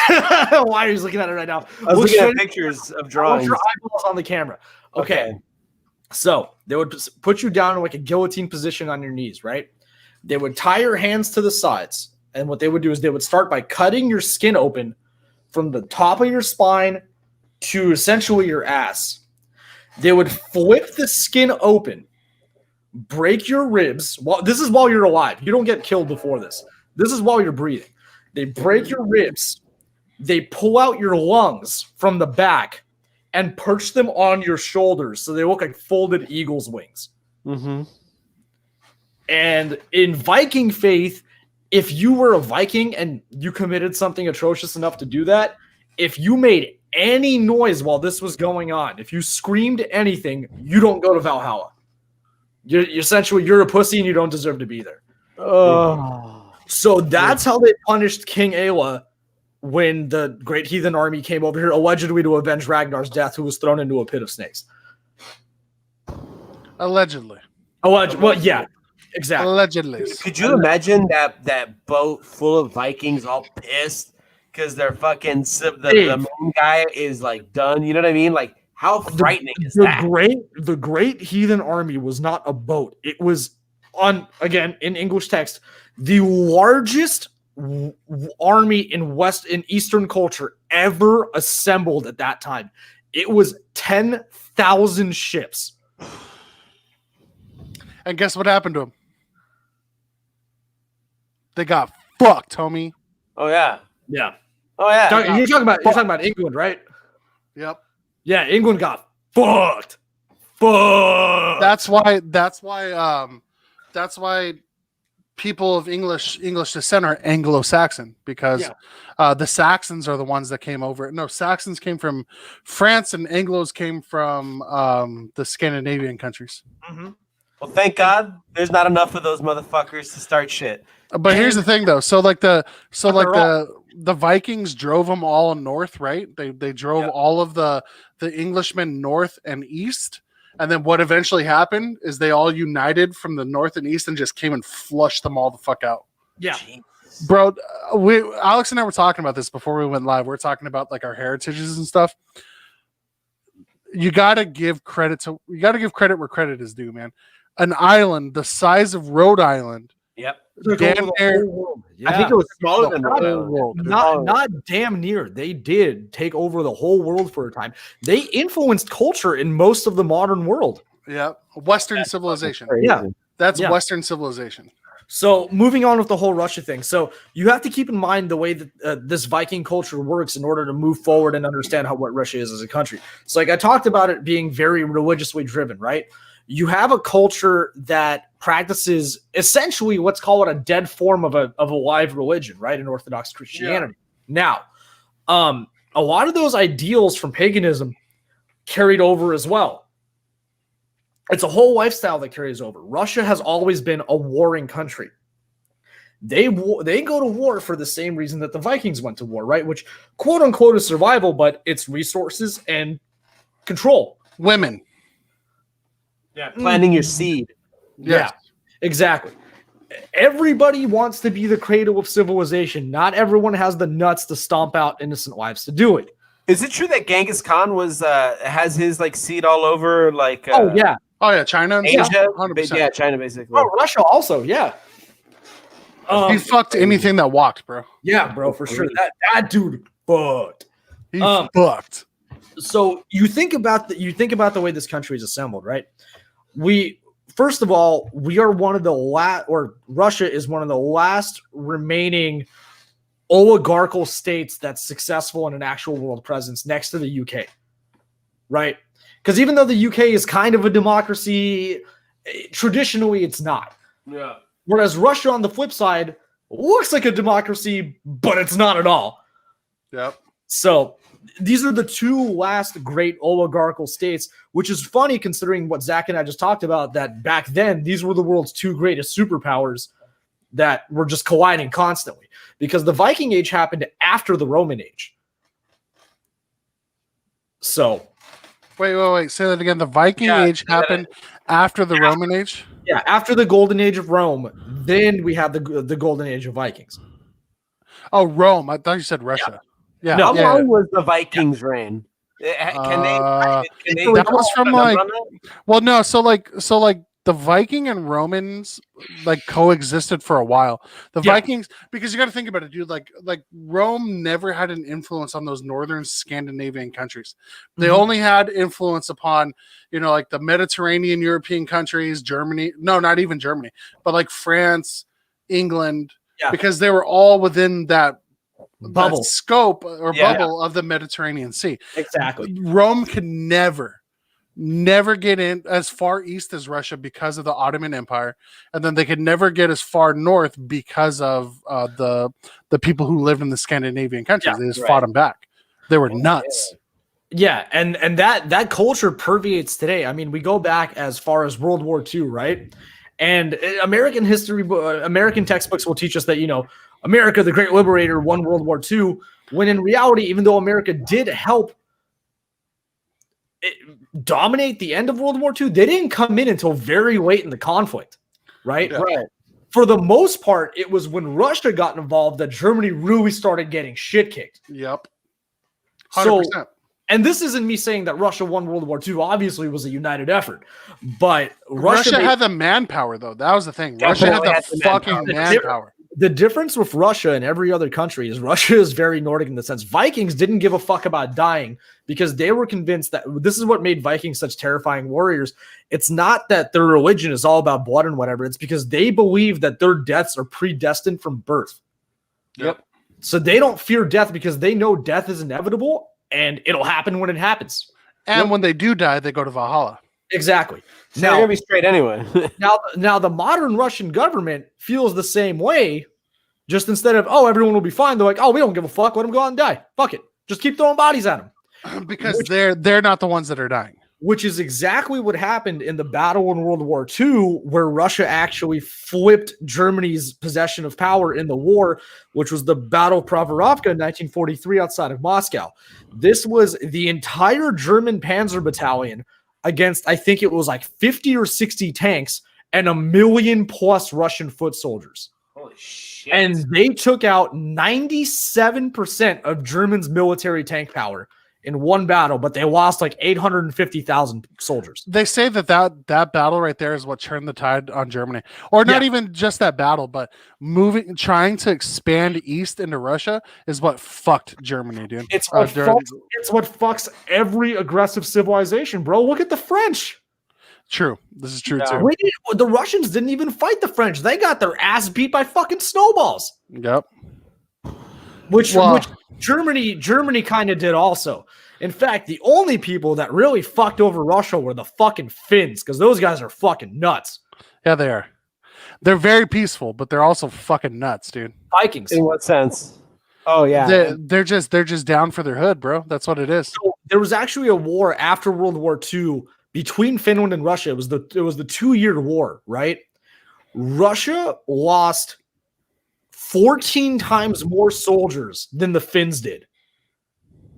Why are you looking at it right now? I was looking at pictures of drawings. Your eyeballs on the camera. Okay. So they would put you down in like a guillotine position on your knees, right? They would tie your hands to the sides. And what they would do is they would start by cutting your skin open from the top of your spine to essentially your ass. They would flip the skin open, break your ribs. Well, this is while you're alive. You don't get killed before this. This is while you're breathing. They break your ribs. They pull out your lungs from the back and perch them on your shoulders so they look like folded eagle's wings. Mm-hmm. And in Viking faith, if you were a Viking and you committed something atrocious enough to do that, if you made any noise while this was going on, if you screamed anything, you don't go to Valhalla. You're essentially, you're a pussy and you don't deserve to be there. Oh. So that's how they punished King Aela when the Great Heathen Army came over here, allegedly to avenge Ragnar's death, who was thrown into a pit of snakes. Allegedly. Well, yeah, exactly. Allegedly. Could you imagine that boat full of Vikings all pissed because they're fucking the main guy is like done? You know what I mean? Like, how frightening is that? The Great Heathen Army was not a boat. It was again in English text, the largest army in Eastern culture ever assembled at that time. It was 10,000 ships. And guess what happened to them? They got fucked, homie. Oh yeah. Yeah. Oh yeah. You're talking about England, right? Yep. Yeah, England got fucked. Fucked. That's why people of English descent are Anglo-Saxon, because the Saxons are the ones that came over. No, Saxons came from France and Anglos came from the Scandinavian countries. Mm-hmm. Well, thank God there's not enough of those motherfuckers to start shit. But here's the thing, though. The Vikings drove them all north, right? They drove all of the Englishmen north and east. And then what eventually happened is they all united from the north and east and just came and flushed them all the fuck out. Yeah. Jeez. Bro, Alex and I were talking about this before we went live. We are talking about like our heritages and stuff. You gotta give credit where credit is due, man. An island the size of Rhode Island. Yep. Damn near, I think it was smaller than the whole world. Not damn near. They did take over the whole world for a time. They influenced culture in most of the modern world. Yeah, Western civilization. Yeah. That's Western civilization. So moving on with the whole Russia thing. So you have to keep in mind the way that this Viking culture works in order to move forward and understand what Russia is as a country. So like I talked about it being very religiously driven, right? You have a culture that practices essentially what's called a dead form of a live religion, right? In Orthodox Christianity. Yeah. Now, a lot of those ideals from paganism carried over as well. It's a whole lifestyle that carries over. Russia has always been a warring country. They go to war for the same reason that the Vikings went to war, right? Which, quote unquote, is survival, but it's resources and control. Women. Yeah, planting your seed. Yes. Yeah, exactly. Everybody wants to be the cradle of civilization. Not everyone has the nuts to stomp out innocent lives to do it. Is it true that Genghis Khan has his like seed all over like? Oh yeah, China and Asia. stuff? 100%. Yeah, China basically. oh, Russia also, yeah. He fucked anything that walked, bro. Yeah, bro, for sure. That dude fucked. He fucked. So you think about the way this country is assembled, right? First of all, we are one of the Russia is one of the last remaining oligarchical states that's successful in an actual world presence next to the UK, right? Because even though the UK is kind of a democracy, traditionally it's not. Yeah. Whereas Russia, on the flip side, looks like a democracy, but it's not at all. Yep. So these are the two last great oligarchical states, which is funny considering what Zach and I just talked about, that back then, these were the world's two greatest superpowers that were just colliding constantly, because the Viking Age happened after the Roman Age. So Wait. Say that again. The Viking Age happened after the Roman Age? yeah, after the Golden Age of Rome, then we have the Golden Age of Vikings. Oh, Rome. I thought you said Russia. Yeah. How yeah. long was the Vikings' reign? Can they that was from like. Well, no. So the Viking and Romans like coexisted for a while. The Yeah. Vikings, because you got to think about it, dude. Like Rome never had an influence on those northern Scandinavian countries. They Mhm. only had influence upon, like the Mediterranean European countries, Germany. No, not even Germany, but like France, England, Yeah. because they were all within that Bubble. scope or Yeah. bubble of the Mediterranean Sea. Exactly. Rome could never get in as far east as Russia because of the Ottoman Empire, and then they could never get as far north because of the people who lived in the Scandinavian countries. Yeah, They just right. fought them back. They were nuts. Yeah, and that culture permeates today. I mean, we go back as far as World War II, right? And American history, American textbooks will teach us that America, the Great Liberator, won World War II. When in reality, even though America did help dominate the end of World War II, they didn't come in until very late in the conflict, right? Yeah. Right. For the most part, it was when Russia got involved that Germany really started getting shit kicked. Yep. So, 100%. and this isn't me saying that Russia won World War II. Obviously, it was a united effort, but Russia made- had the manpower, though. That was the thing. Russia had Definitely the had the fucking manpower. manpower. the difference with Russia and every other country is Russia is very Nordic in the sense Vikings didn't give a fuck about dying because they were convinced that this is what made Vikings such terrifying warriors. It's not that their religion is all about blood and whatever. It's because they believe that their deaths are predestined from birth. Yep. So they don't fear death because they know death is inevitable and it'll happen when it happens. And when they do die, they go to Valhalla. Exactly. So they're gonna be straight anyway. Now the modern Russian government feels the same way. Just instead of everyone will be fine, they're like, we don't give a fuck. Let them go out and die. Fuck it. Just keep throwing bodies at them. Because they're not the ones that are dying. Which is exactly what happened in the battle in World War II, where Russia actually flipped Germany's possession of power in the war, which was the Battle of Pravorovka in 1943 outside of Moscow. This was the entire German Panzer Battalion against, I think it was like 50 or 60 tanks and 1 million plus Russian foot soldiers. Holy shit. And they took out 97% of Germany's military tank power in one battle, but they lost like 850,000 soldiers. They say that battle right there is what turned the tide on Germany, or not Yeah. even just that battle, but trying to expand east into Russia is what fucked Germany, dude. It's what fucks every aggressive civilization, bro. Look at the French. True. This is true Yeah. too. The Russians didn't even fight the French. They got their ass beat by fucking snowballs. Yep. Which Well- Germany kind of did also. In fact, the only people that really fucked over Russia were the fucking Finns, because those guys are fucking nuts. Yeah, they are. They're very peaceful, but they're also fucking nuts, dude. Vikings. In what sense? Oh yeah. They're just down for their hood, bro. That's what it is. So there was actually a war after World War II between Finland and Russia. It was the 2-year war, right? Russia lost 14 times more soldiers than the Finns did.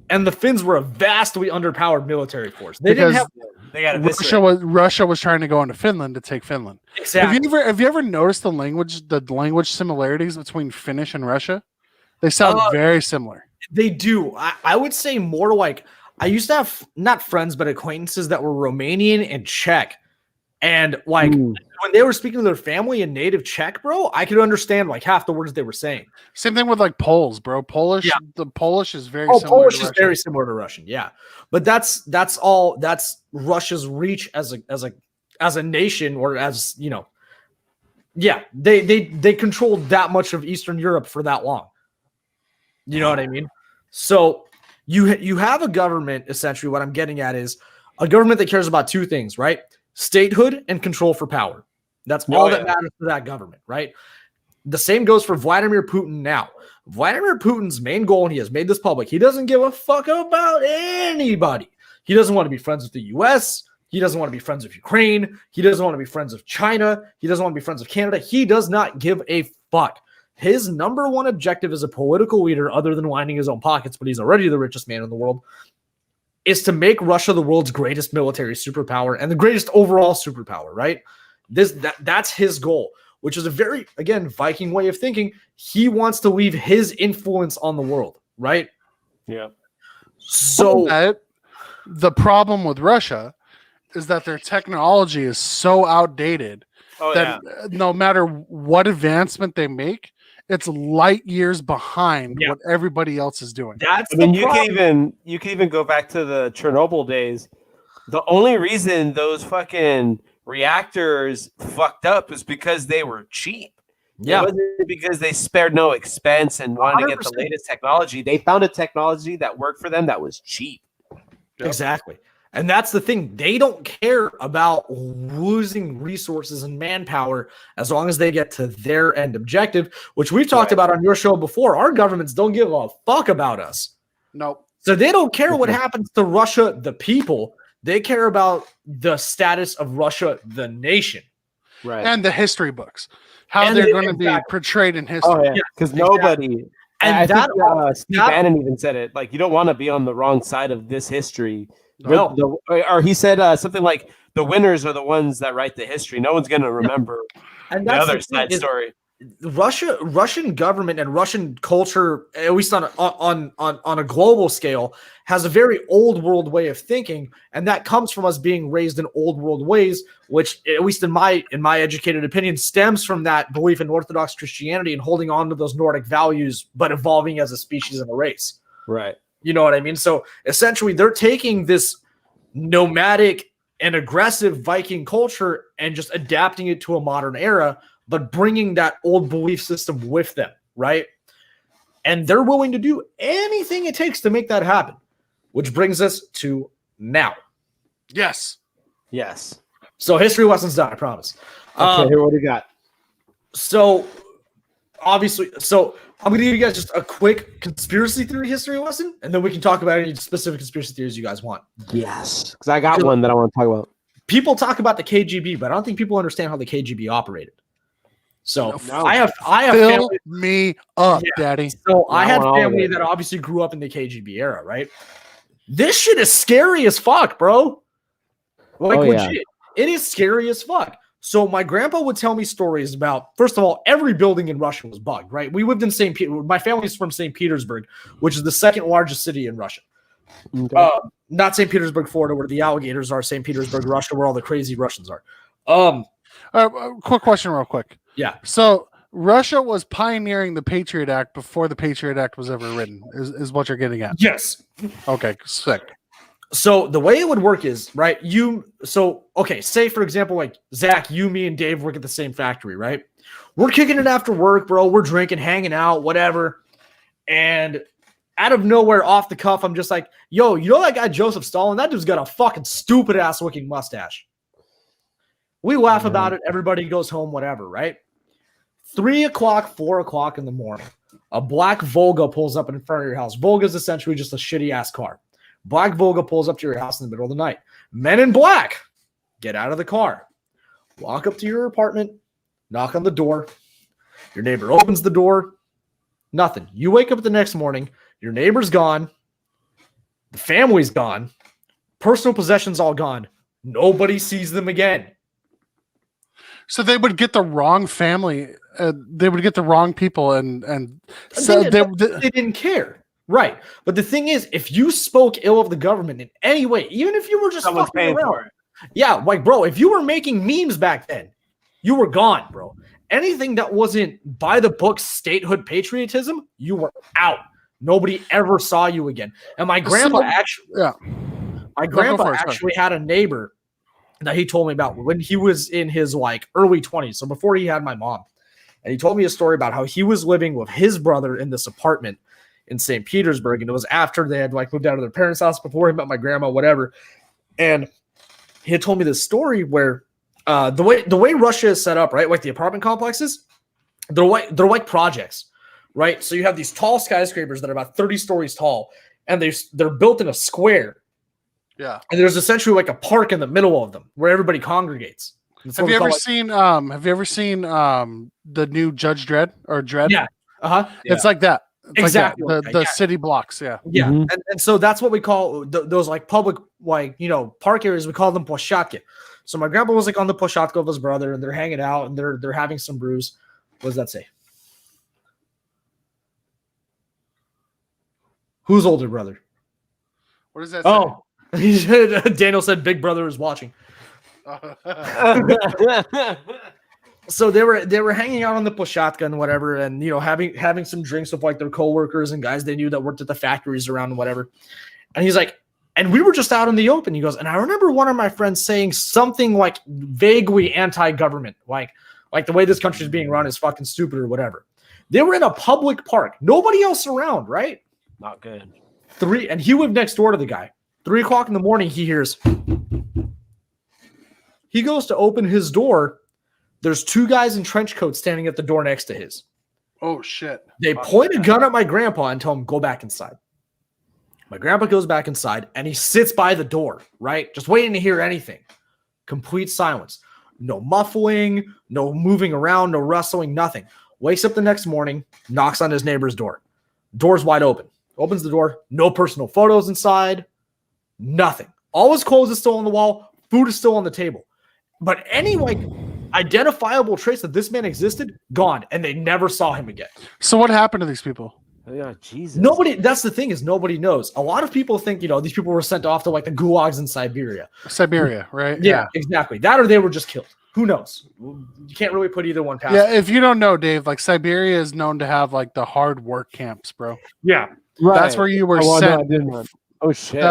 And the Finns were a vastly underpowered military force. They Because didn't have They got to Russia was trying to go into Finland to take Finland. exactly. Have you ever noticed the language similarities between Finnish and Russia? They sound very similar. They do. I would say more like I used to have not friends but acquaintances that were Romanian and Czech. And like when they were speaking to their family in native Czech, bro, I could understand like half the words they were saying. Same thing with like Poles, bro. Polish, Yeah. the Polish is very Oh, similar Polish to is Russian. very similar to Russian, yeah. But that's Russia's reach as a nation, or as they controlled that much of Eastern Europe for that long. You know what I mean? So you have a government, essentially. What I'm getting at is a government that cares about two things, right? Statehood and control for power. That's all that matters to that government, right? The same goes for Vladimir Putin now. Vladimir Putin's main goal, and he has made this public, he doesn't give a fuck about anybody. He doesn't want to be friends with the US. He doesn't want to be friends with Ukraine. He doesn't want to be friends with China. He doesn't want to be friends with Canada. He does not give a fuck. His number one objective as a political leader, other than lining his own pockets, but he's already the richest man in the world, is to make Russia the world's greatest military superpower and the greatest overall superpower, right? That's his goal, which is a very, again, Viking way of thinking. He wants to leave his influence on the world, right? Yeah. So But the problem with Russia is that their technology is so outdated Oh that no matter what advancement they make, it's light years behind Yeah. what everybody else is doing. That's I mean, the problem. you can even go back to the Chernobyl days. The only reason those fucking reactors fucked up is because they were cheap. It wasn't because they spared no expense and wanted to get the 100%. latest technology. They found a technology that worked for them that was cheap. Yep. Exactly. And that's the thing. They don't care about losing resources and manpower as long as they get to their end objective, which we've talked about on your show before. Our governments don't give a fuck about us. Nope. So they don't care what happens to Russia, the people. They care about the status of Russia, the nation. Right. And the history books, how And they're they- going to be exactly. portrayed in history. Oh yeah, because nobody. And I that, think, Steve that- Bannon even said it. Like, you don't want to be on the wrong side of this history. No. Or he said something like, "The winners are the ones that write the history. No one's going to remember and the that's other the thing side is story." Russian government and Russian culture, at least on a global scale, has a very old world way of thinking, and that comes from us being raised in old world ways, which, at least in my educated opinion, stems from that belief in Orthodox Christianity and holding on to those Nordic values, but evolving as a species and a race. Right. You know what I mean? So essentially, they're taking this nomadic and aggressive Viking culture and just adapting it to a modern era, but bringing that old belief system with them, right? And they're willing to do anything it takes to make that happen, which brings us to now. Yes. Yes. So history lessons done, I promise. Okay. Here, what do you got? So obviously, I'm going to give you guys just a quick conspiracy theory history lesson, and then we can talk about any specific conspiracy theories you guys want. Yes, because I got one that I want to talk about. People talk about the KGB, but I don't think people understand how the KGB operated. So No. I have Fill family. me up, Yeah. Daddy. So I I had want all of family it. that obviously grew up in the KGB era, right? This shit is scary as fuck, bro. Like, Oh, yeah. legit. It is scary as fuck. So my grandpa would tell me stories about, first of all, every building in Russia was bugged, right? We lived in St. Peter. My family's from St. Petersburg, which is the second largest city in Russia. Okay. Not St. Petersburg, Florida, where the alligators are. St. Petersburg, Russia, where all the crazy Russians are. Quick question, real quick. Yeah. So Russia was pioneering the Patriot Act before the Patriot Act was ever written. Is what you're getting at? Yes. Okay, sick. So the way it would work is, right, say for example, like Zach, you, me, and Dave work at the same factory, right? We're kicking it after work, bro. We're drinking, hanging out, whatever. And out of nowhere, off the cuff, I'm just like, yo, you know that guy Joseph Stalin? That dude's got a fucking stupid ass looking mustache. We laugh about it. Everybody goes home, whatever, right? 3 o'clock, 4 o'clock in the morning, a black Volga pulls up in front of your house. Volga is essentially just a shitty ass car. Black Volga pulls up to your house in the middle of the night. Men in black get out of the car, walk up to your apartment, knock on the door. Your neighbor opens the door. Nothing. You wake up the next morning. Your neighbor's gone. The family's gone. Personal possessions all gone. Nobody sees them again. So they would get the wrong family. They would get the wrong people, and so They didn't care. Right. But the thing is, if you spoke ill of the government in any way, even if you were just Someone's fucking paying around, for it. yeah, like, bro, if you were making memes back then, you were gone, bro. Anything that wasn't by the book statehood patriotism, you were out. Nobody ever saw you again. And my grandpa actually had a neighbor that he told me about when he was in his like early 20s. So before he had my mom. And he told me a story about how he was living with his brother in this apartment in St. Petersburg. And it was after they had like moved out of their parents' house, before he met my grandma, whatever. And he had told me this story where the way Russia is set up, right? Like the apartment complexes, they're like projects, right? So you have these tall skyscrapers that are about 30 stories tall, and they're built in a square. Yeah. And there's essentially like a park in the middle of them where everybody congregates. Have you ever seen the new Judge Dredd or Dredd? Yeah. Uh-huh. It's like that. It's Exactly. Like that. The city blocks. Yeah. Yeah. Mhm. And so that's what we call those like public, like, park areas. We call them poshatki. So my grandpa was like on the poshatka of his brother, and they're hanging out and they're having some brews. What does that say? Whose older brother? What does that say? Oh, Daniel said Big Brother is watching. So they were hanging out on the Poshatka and whatever, and having some drinks with like their coworkers and guys they knew that worked at the factories around and whatever. And he's like, and we were just out in the open. He goes, and I remember one of my friends saying something like vaguely anti-government, like the way this country is being run is fucking stupid or whatever. They were in a public park, nobody else around, right? Not good. And he lived next door to the guy. 3 o'clock in the morning, he hears. He goes to open his door. There's 2 guys in trench coats standing at the door next to his. Oh shit! They point a gun at my grandpa and tell him go back inside. My grandpa goes back inside and he sits by the door, right? Just waiting to hear anything. Complete silence. No muffling, no moving around, no rustling, nothing. Wakes up the next morning, knocks on his neighbor's door. Door's wide open. Opens the door. No personal photos inside. Nothing. All his clothes is still on the wall. Food is still on the table. But any identifiable trace that this man existed, gone. And they never saw him again. So what happened to these people? Oh, yeah, Jesus. That's the thing is nobody knows. A lot of people think, these people were sent off to like the gulags in Siberia. Siberia, right? Yeah, exactly. That or they were just killed. Who knows? You can't really put either one past. Yeah, if you don't know, Dave, like Siberia is known to have like the hard work camps, bro. Yeah. Right. That's where you were no, sent. I didn't know. Oh shit.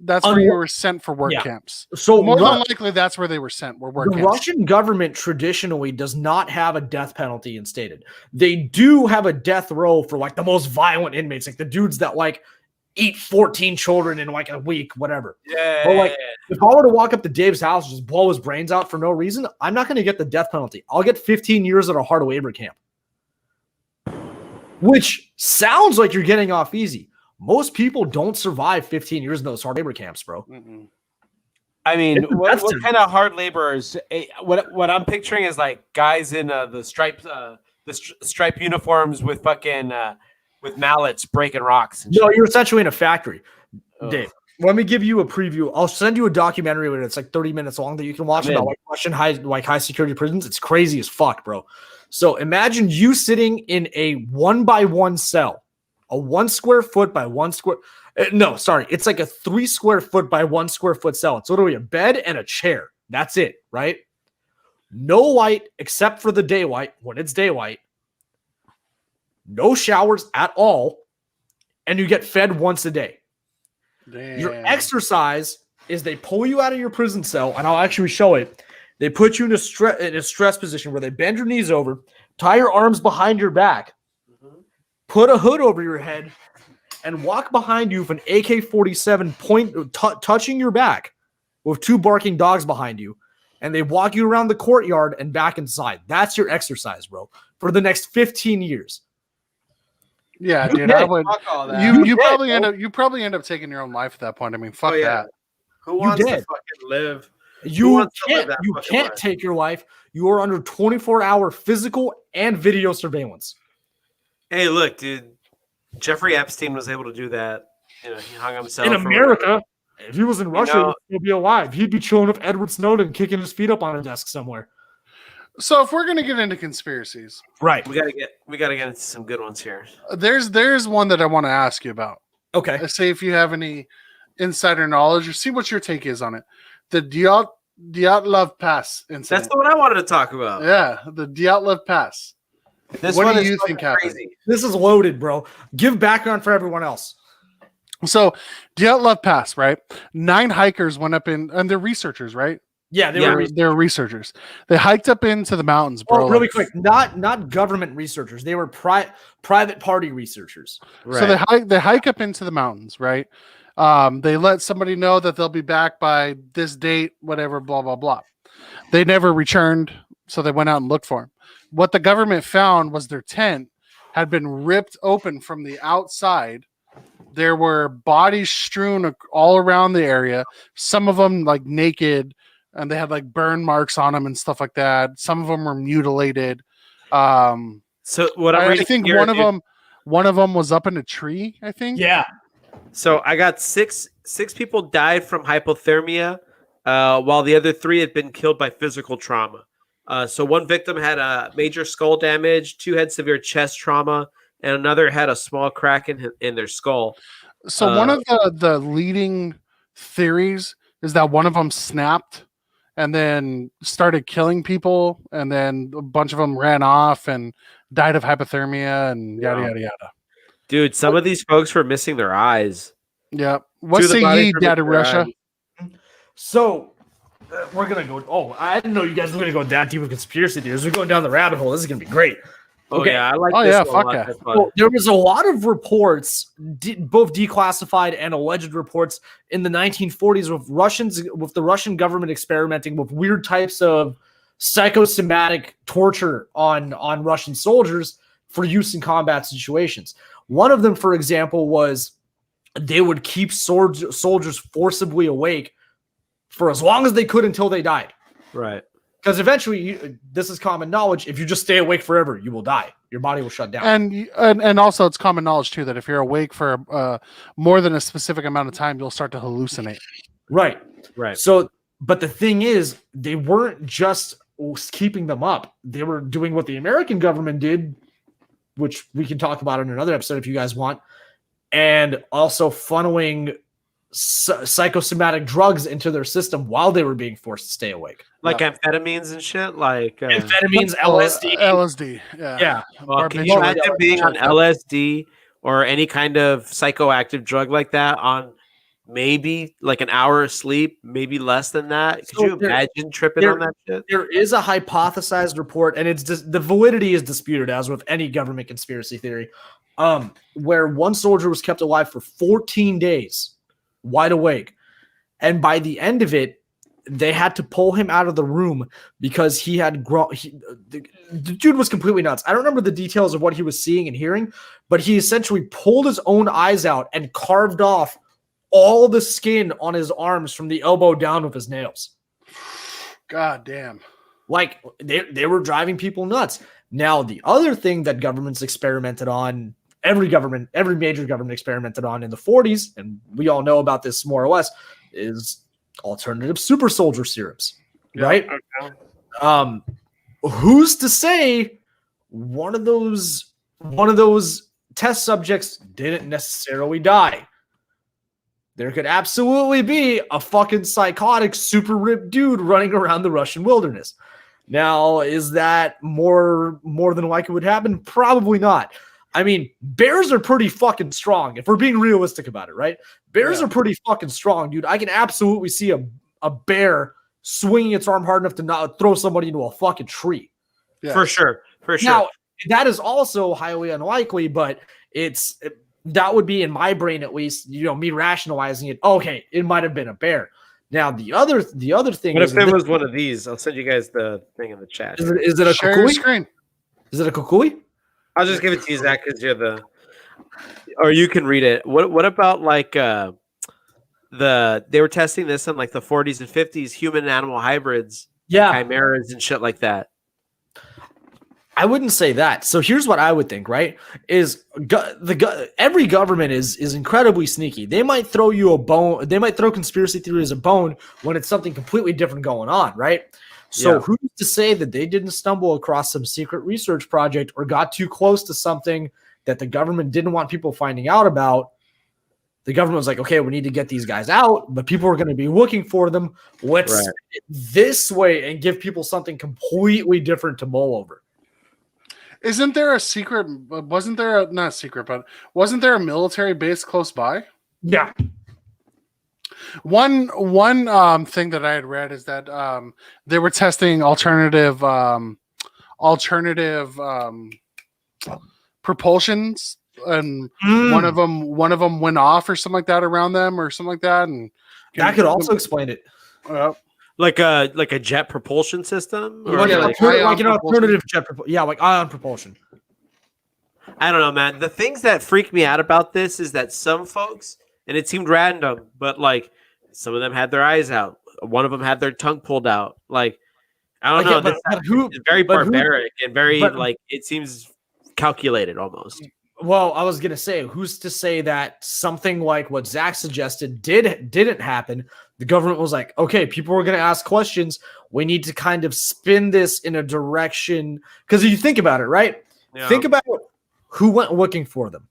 That's where you were sent for work camps. So more than likely, that's where they were sent. Were work the camps. Russian government traditionally does not have a death penalty instated. They do have a death row for like the most violent inmates, like the dudes that like eat 14 children in like a week, whatever. Yeah. But like, if I were to walk up to Dave's house and just blow his brains out for no reason, I'm not going to get the death penalty. I'll get 15 years at a hard labor camp, which sounds like you're getting off easy. Most people don't survive 15 years in those hard labor camps, bro. Mm-mm. I mean, what kind of hard laborers? What I'm picturing is like guys in the stripe uniforms with fucking with mallets breaking rocks. And No, shit. you're essentially in a factory, Ugh. Dave. Let me give you a preview. I'll send you a documentary with it. It's like 30 minutes long that you can watch I'm about in. like Russian high security prisons. It's crazy as fuck, bro. So imagine you sitting in a 1x1 cell, a 1 square foot by 1 square. No, sorry. It's like a 3 square foot by 1 square foot cell. It's literally a bed and a chair. That's it, right? No light except for the daylight when it's daylight. No showers at all. And you get fed once a day. Damn. Your exercise is they pull you out of your prison cell, and I'll actually show it. They put you in a stress position where they bend your knees over, tie your arms behind your back, put a hood over your head, and walk behind you with an AK-47 touching your back with 2 barking dogs behind you. And they walk you around the courtyard and back inside. That's your exercise, bro, for the next 15 years. Yeah, You dude. did. I would. Fuck all that. You probably end up taking your own life at that point. I mean, fuck that. Who wants to did. fucking live? You wants to live can't, that fucking life? take your life. You are under 24-hour physical and video surveillance. Hey, look, dude. Jeffrey Epstein was able to do that. He hung himself In for- America, if he was in Russia, know- he'd be alive. He'd be chilling with Edward Snowden, kicking his feet up on a desk somewhere. So if we're gonna get into conspiracies, Right. We gotta get into some good ones here. there's one that I want to ask you about. Okay. Let's see if you have any insider knowledge or see what your take is on it. The Dyatlov Pass incident. That's the one I wanted to talk about. Yeah, the Dyatlov Pass. This What one do is you fucking think happened? crazy. This is loaded, bro. Give background for everyone else. So Dyatlov Pass, right? 9 hikers went up in, and they're researchers, right? Yeah, they Yeah. were. They're researchers. They hiked up into the mountains, bro. Oh, really like- quick. Not government researchers. They were private party researchers. So they hike up into the mountains, right? They let somebody know that they'll be back by this date, whatever, blah blah blah. They never returned, so they went out and looked for him. What the government found was their tent had been ripped open from the outside. There were bodies strewn all around the area. Some of them like naked, and they had like burn marks on them and stuff like that. Some of them were mutilated. So what I'm I reading think here, one of them was up in a tree. I think. Yeah. So I got six people died from hypothermia, while the other 3 had been killed by physical trauma. So one victim had a major skull damage, 2 had severe chest trauma, and another had a small crack in their skull. So one of the leading theories is that one of them snapped and then started killing people, and then a bunch of them ran off and died of hypothermia and yada yada yada. Dude, some of these folks were missing their eyes. Yeah. What Two of the say bodies ye, were Dad missing of their Russia? eyes. So we're gonna go. Oh, I didn't know you guys were gonna go that deep with conspiracy theories. We're going down the rabbit hole. This is gonna be great. Oh Okay. yeah, I like Oh, this yeah, one a fuck lot. yeah. That's fun. Well, there was a lot of reports, both declassified and alleged reports, in the 1940s with the Russian government experimenting with weird types of psychosomatic torture on Russian soldiers for use in combat situations. One of them, for example, was they would keep soldiers forcibly awake for as long as they could until they died. Right. Because eventually, this is common knowledge, if you just stay awake forever, you will die. Your body will shut down. And also it's common knowledge too that if you're awake for more than a specific amount of time, you'll start to hallucinate. Right. Right. So, but the thing is, they weren't just keeping them up. They were doing what the American government did, which we can talk about in another episode if you guys want, and also funneling psychosomatic drugs into their system while they were being forced to stay awake. Like amphetamines and shit. Like Amphetamines, LSD. LSD. Yeah. Yeah. well, can you imagine being on LSD or any kind of psychoactive drug like that on maybe like an hour of sleep, maybe less than that? Could So you imagine tripping on that shit? There is a hypothesized report, and it's just the validity is disputed, as with any government conspiracy theory, where one soldier was kept alive for 14 days, wide awake, and by the end of it, they had to pull him out of the room because he had grown. The dude was completely nuts. I don't remember the details of what he was seeing and hearing, but he essentially pulled his own eyes out and carved off all the skin on his arms from the elbow down with his nails. God damn. Like they were driving people nuts. Now, the other thing that governments experimented on, every major government experimented on in the 40s, and we all know about this more or less, is alternative super soldier serums, right? Okay. Who's to say one of those test subjects didn't necessarily die? There could absolutely be a fucking psychotic, super ripped dude running around the Russian wilderness. Now, is that more than likely would happen? Probably not. I mean, bears are pretty fucking strong, if we're being realistic about it, right? Bears are pretty fucking strong, dude. I can absolutely see a bear swinging its arm hard enough to not throw somebody into a fucking tree. Yeah. For sure. Now, that is also highly unlikely, but that would be, in my brain at least, me rationalizing it. Okay, it might have been a bear. Now, the other thing What is, if it was one of these? I'll send you guys the thing in the chat. is it a Share your kukui? screen. Is it a kukui? I'll just give it to you, Zach, because you're or you can read it. What about like they were testing this in like the 40s and 50s, human and animal hybrids, chimeras and shit like that. I wouldn't say that. So here's what I would think, right? Is every government is incredibly sneaky. They might throw you a bone. They might throw conspiracy theories a bone when it's something completely different going on, right? So who's to say that they didn't stumble across some secret research project or got too close to something that the government didn't want people finding out about? The government was like, okay, we need to get these guys out, but people are going to be looking for them. Let's spin it this way and give people something completely different to mull over. Isn't there a secret? Wasn't there not a secret, but wasn't there a military base close by? Yeah. One thing that I had read is that they were testing alternative propulsions, and one of them went off or something like that around them or something like that, and that could also explain it. Like a jet propulsion system, or Like an alternative jet propulsion. Yeah, like ion propulsion. I don't know, man. The things that freak me out about this is that some folks, and it seemed random, but like some of them had their eyes out. One of them had their tongue pulled out. Like, I don't know. It's very barbaric and very like, it seems calculated almost. Well, I was gonna say, who's to say that something like what Zach suggested didn't happen? The government was like, okay, people are gonna ask questions. We need to kind of spin this in a direction, because if you think about it, right? Yeah. Think about who went looking for them.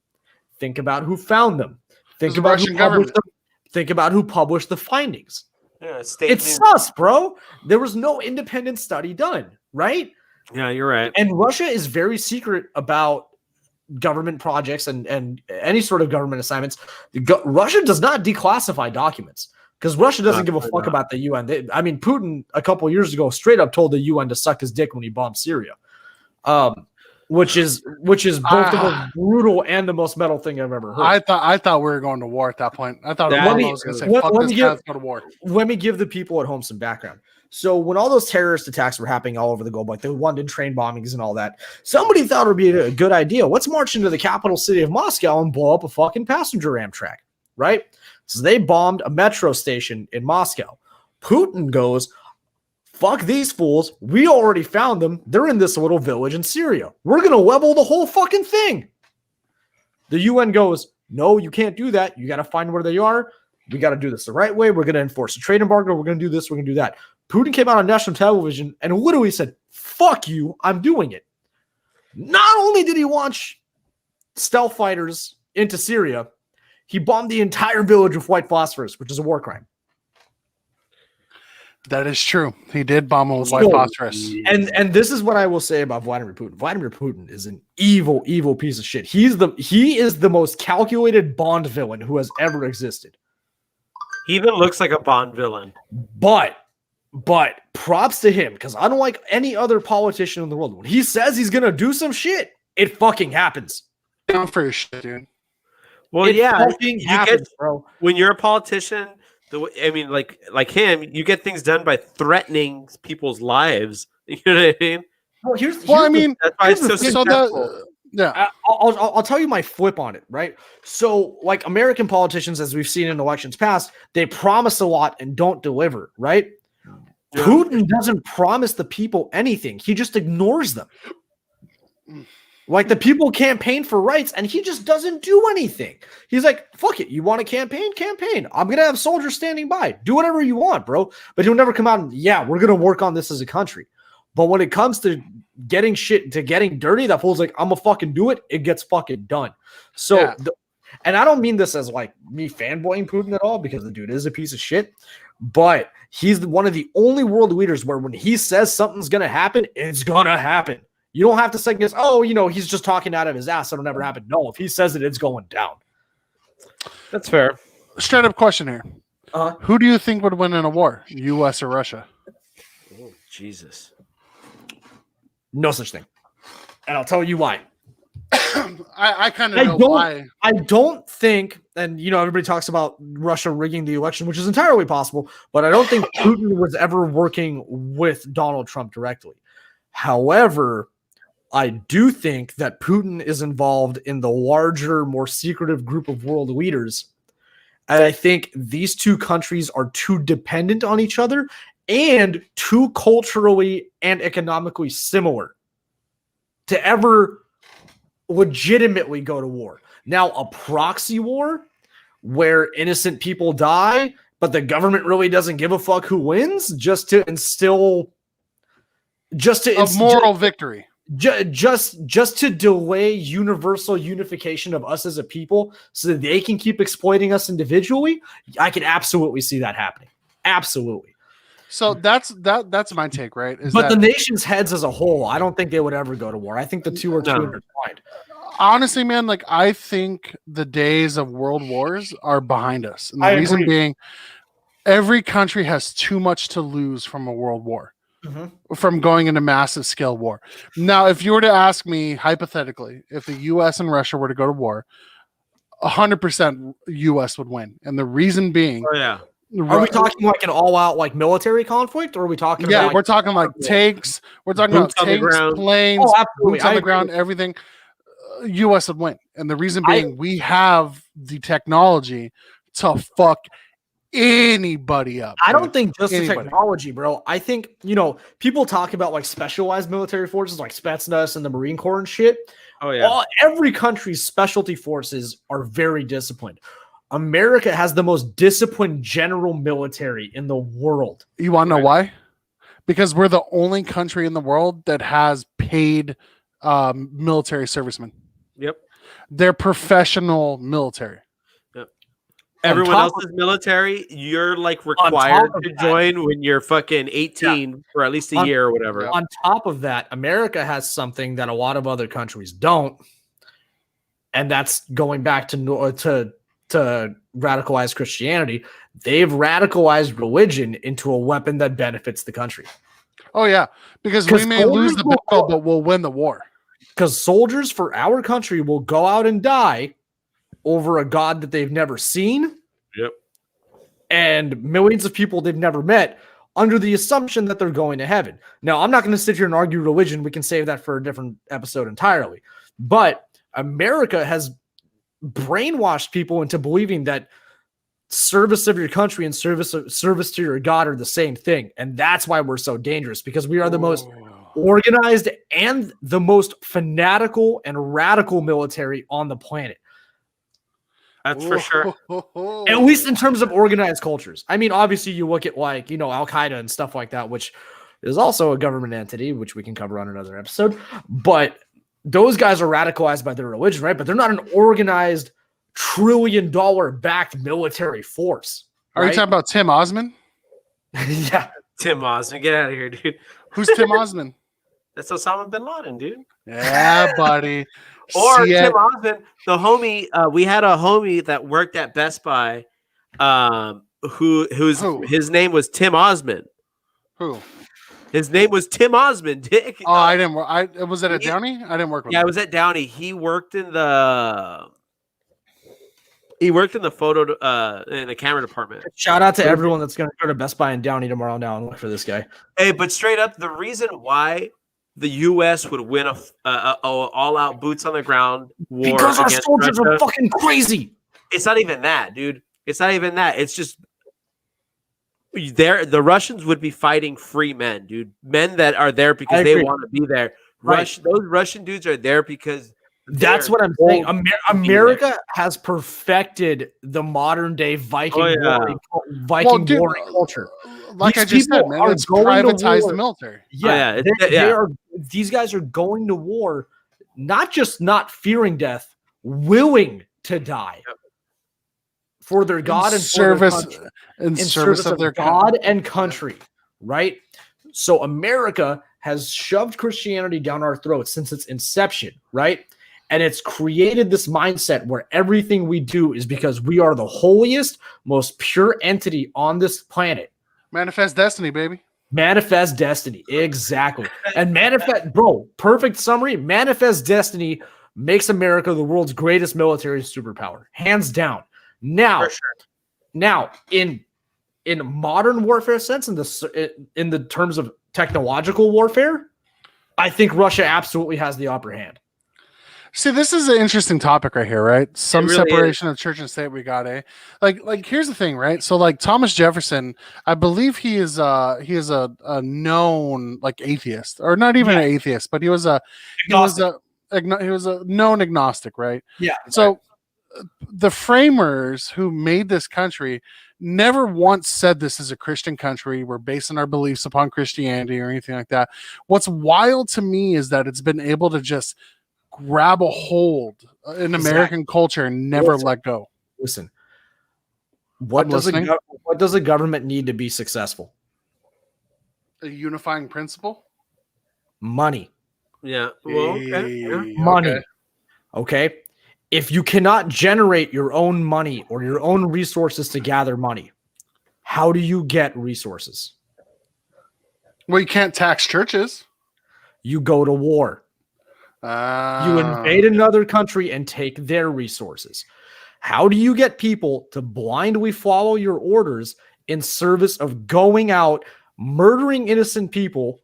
Think about who found them. Think about who published them. Think about who published the findings. Yeah, state It's news. sus, bro. There was no independent study done, right? Yeah, you're right. And Russia is very secret about government projects and any sort of government assignments. Russia does not declassify documents because Russia doesn't give a fuck about the UN. Putin a couple years ago straight up told the UN to suck his dick when he bombed Syria, which is both the most brutal and the most metal thing I've ever heard. I thought we were going to war at that point. I thought Obama was going to say, "Fuck this guy, let's go to war." Let me give the people at home some background. So when all those terrorist attacks were happening all over the globe, like the London train bombings and all that, somebody thought it would be a good idea. Let's march into the capital city of Moscow and blow up a fucking passenger Amtrak, right? So they bombed a metro station in Moscow. Putin goes, fuck these fools. We already found them. They're in this little village in Syria. We're going to level the whole fucking thing. The UN goes, no, you can't do that. You got to find where they are. We got to do this the right way. We're going to enforce a trade embargo. We're going to do this. We're going to do that. Putin came out on national television and literally said, fuck you, I'm doing it. Not only did he launch stealth fighters into Syria, he bombed the entire village with white phosphorus, which is a war crime. That is true. He did bomb him with white phosphorus. And this is what I will say about Vladimir Putin. Vladimir Putin is an evil, evil piece of shit. He is the most calculated Bond villain who has ever existed. He even looks like a Bond villain. But props to him, because unlike any other politician in the world, when he says he's gonna do some shit, it fucking happens. Down for your shit, dude. Well, It yeah, fucking happens, bro. When you're a politician, like him, you get things done by threatening people's lives. You know what I mean? Well, that's why it's so successful. Yeah. I'll tell you my flip on it, right? So, like American politicians, as we've seen in elections past, they promise a lot and don't deliver, right? Yeah. Putin doesn't promise the people anything. He just ignores them. Like the people campaign for rights and he just doesn't do anything. He's like, fuck it. You want a campaign? I'm going to have soldiers standing by. Do whatever you want, bro. But he'll never come out and, yeah, we're going to work on this as a country. But when it comes to getting shit, to getting dirty, that fool's like, I'm going to fucking do it. It gets fucking done. So, yeah. And I don't mean this as like me fanboying Putin at all, because the dude is a piece of shit. But he's one of the only world leaders where when he says something's going to happen, it's going to happen. You don't have to second guess, he's just talking out of his ass. It'll never happen. No, if he says it, it's going down. That's fair. Straight up question here. Who do you think would win in a war, U.S. or Russia? Oh, Jesus. No such thing. And I'll tell you why. I kind of know why. I don't think, and everybody talks about Russia rigging the election, which is entirely possible, but I don't think Putin was ever working with Donald Trump directly. However, I do think that Putin is involved in the larger, more secretive group of world leaders. And I think these two countries are too dependent on each other and too culturally and economically similar to ever legitimately go to war. Now, a proxy war where innocent people die, but the government really doesn't give a fuck who wins, just to instill moral victory. Just to delay universal unification of us as a people so that they can keep exploiting us individually. I can absolutely see that happening. Absolutely. So that's my take, right? The nation's heads as a whole, I don't think they would ever go to war. I think the two are too intertwined. Honestly, man, I think the days of world wars are behind us. And the reason being, every country has too much to lose from a world war. Mm-hmm. From going into massive scale war. Now, if you were to ask me hypothetically, if the U.S. and Russia were to go to war, 100% U.S. would win, and the reason being, are we talking like an all-out like military conflict, or are we talking? Yeah, about, we're talking like tanks. We're talking about tanks, planes, boots on the ground, everything. U.S. would win, and the reason being, we have the technology to fuck anybody up. I don't think just the technology, bro. I think, people talk about like specialized military forces like Spetsnaz and the Marine Corps and shit. Oh, yeah. Every country's specialty forces are very disciplined. America has the most disciplined general military in the world. You want to know why? Because we're the only country in the world that has paid military servicemen. Yep. They're professional military. Everyone top else's military, you're like top required of to that- join when you're fucking 18 for at least a On- year or whatever. On top of that, America has something that a lot of other countries don't, and that's going back to radicalized Christianity. They've radicalized religion into a weapon that benefits the country. Oh yeah, because we 'Cause may lose the soldiers will- battle, but we'll win the war. Because soldiers for our country will go out and die over a god that they've never seen. Yep. And millions of people they've never met under the assumption that they're going to heaven. Now, I'm not going to sit here and argue religion. We can save that for a different episode entirely. But America has brainwashed people into believing that service of your country and service to your God are the same thing. And that's why we're so dangerous, because we are the most organized and the most fanatical and radical military on the planet. That's for sure. At least in terms of organized cultures. I mean, obviously, you look at like, Al Qaeda and stuff like that, which is also a government entity, which we can cover on another episode. But those guys are radicalized by their religion, right? But they're not an organized $1 trillion backed military force. Are you talking about Tim Osman? Yeah. Tim Osman, get out of here, dude. Who's Tim Osman? That's Osama bin Laden, dude. Yeah, buddy. Or See Tim it? Osman, the homie. We had a homie that worked at Best Buy, Who? his name was Tim Osman. Who? His name was Tim Osman, Dick. Oh, I didn't work. Was it at Downey? I didn't work with Yeah, him. it was at Downey. He worked in the photo in the camera department. Shout out to everyone that's going to go to Best Buy in Downey tomorrow now and look for this guy. Hey, but straight up, the reason why the U.S. would win a all-out boots on the ground war Because our against soldiers Russia, are fucking crazy. it's not even that, dude. It's not even that. It's just the Russians would be fighting free men, dude. Men that are there because I they agree. want to be there. Right. Those Russian dudes are there because That's they're what I'm saying. old. America has perfected the modern day Viking Oh, yeah. Viking warring culture. Like These I just said, people man, are it's going to privatized war. the military. Yeah, yeah, they yeah. are. These guys are going to war, not just not fearing death, willing to die for their God and for their service country. in In service of their God and country, right? So America has shoved Christianity down our throats since its inception, right? And it's created this mindset where everything we do is because we are the holiest, most pure entity on this planet. Manifest destiny, baby. Manifest destiny. Exactly. And perfect summary. Manifest destiny makes America the world's greatest military superpower, hands down. Now, For sure. now in modern warfare sense, in the terms of technological warfare, I think Russia absolutely has the upper hand. See, this is an interesting topic right here, right? Some really separation of church and state we got, eh? Like here's the thing, right? So like Thomas Jefferson, I believe he is a known like atheist, or not even an atheist, but he was a known agnostic, right? Yeah. So the framers who made this country never once said this is a Christian country. We're basing our beliefs upon Christianity or anything like that. What's wild to me is that it's been able to just grab a hold in American culture and never let go. Listen, what I'm does listening. what does a government need to be successful? A unifying principle. Money. Yeah. Well, okay. Yeah. Hey, Money. okay. Okay. If you cannot generate your own money or your own resources to gather money, how do you get resources? Well, you can't tax churches. You go to war. You invade another country and take their resources. How do you get people to blindly follow your orders in service of going out, murdering innocent people,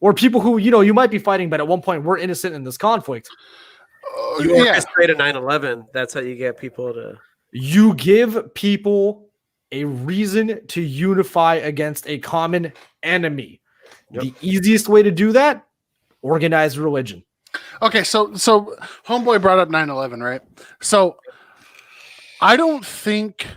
or people who, you might be fighting, but at one point were innocent in this conflict? You yeah. orchestrate a 9/11. That's how you get people to. You give people a reason to unify against a common enemy. Yep. The easiest way to do that, organized religion. Okay, so homeboy brought up 9/11, right? So I don't think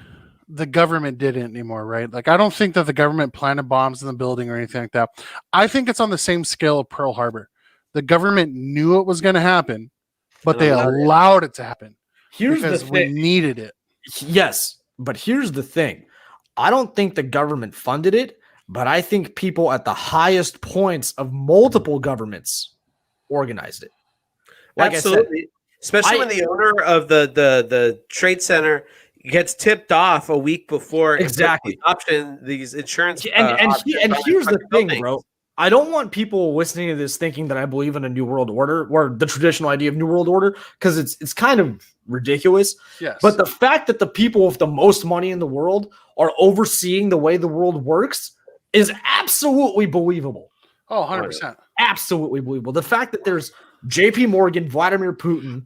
the government did it anymore, right? Like I don't think that the government planted bombs in the building or anything like that. I think it's on the same scale of Pearl Harbor. The government knew it was going to happen, but they allowed it to happen Here's the because we thing. needed it. Yes, But here's the thing. I don't think the government funded it, but I think people at the highest points of multiple governments organized it. Like Absolutely. I said, Especially when the owner of the trade center gets tipped off a week before Exactly. these insurance and here's the thing, buildings. bro. I don't want people listening to this thinking that I believe in a new world order or the traditional idea of new world order, because it's kind of ridiculous. Yes. But the fact that the people with the most money in the world are overseeing the way the world works is absolutely believable. Oh, 100%. Absolutely believable. The fact that there's JP Morgan, Vladimir Putin,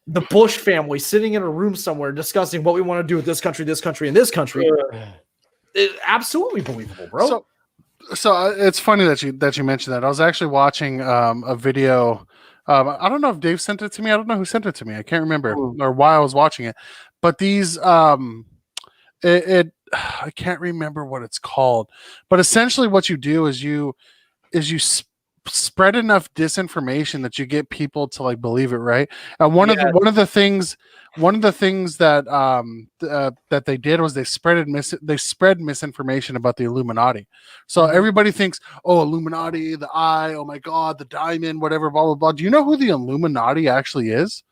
the Bush family sitting in a room somewhere discussing what we want to do with this country, and this country is absolutely believable, bro. So it's funny that you mentioned that. I was actually watching a video. I don't know if Dave sent it to me. I don't know who sent it to me. I can't remember or why I was watching it. But these I can't remember what it's called. But essentially, what you do is you spread enough disinformation that you get people to like believe it, right? And one of the things that that they did was they spread misinformation about the Illuminati. So everybody thinks, oh, Illuminati, the eye, oh my god, the diamond, whatever, blah blah blah. Do you know who the Illuminati actually is?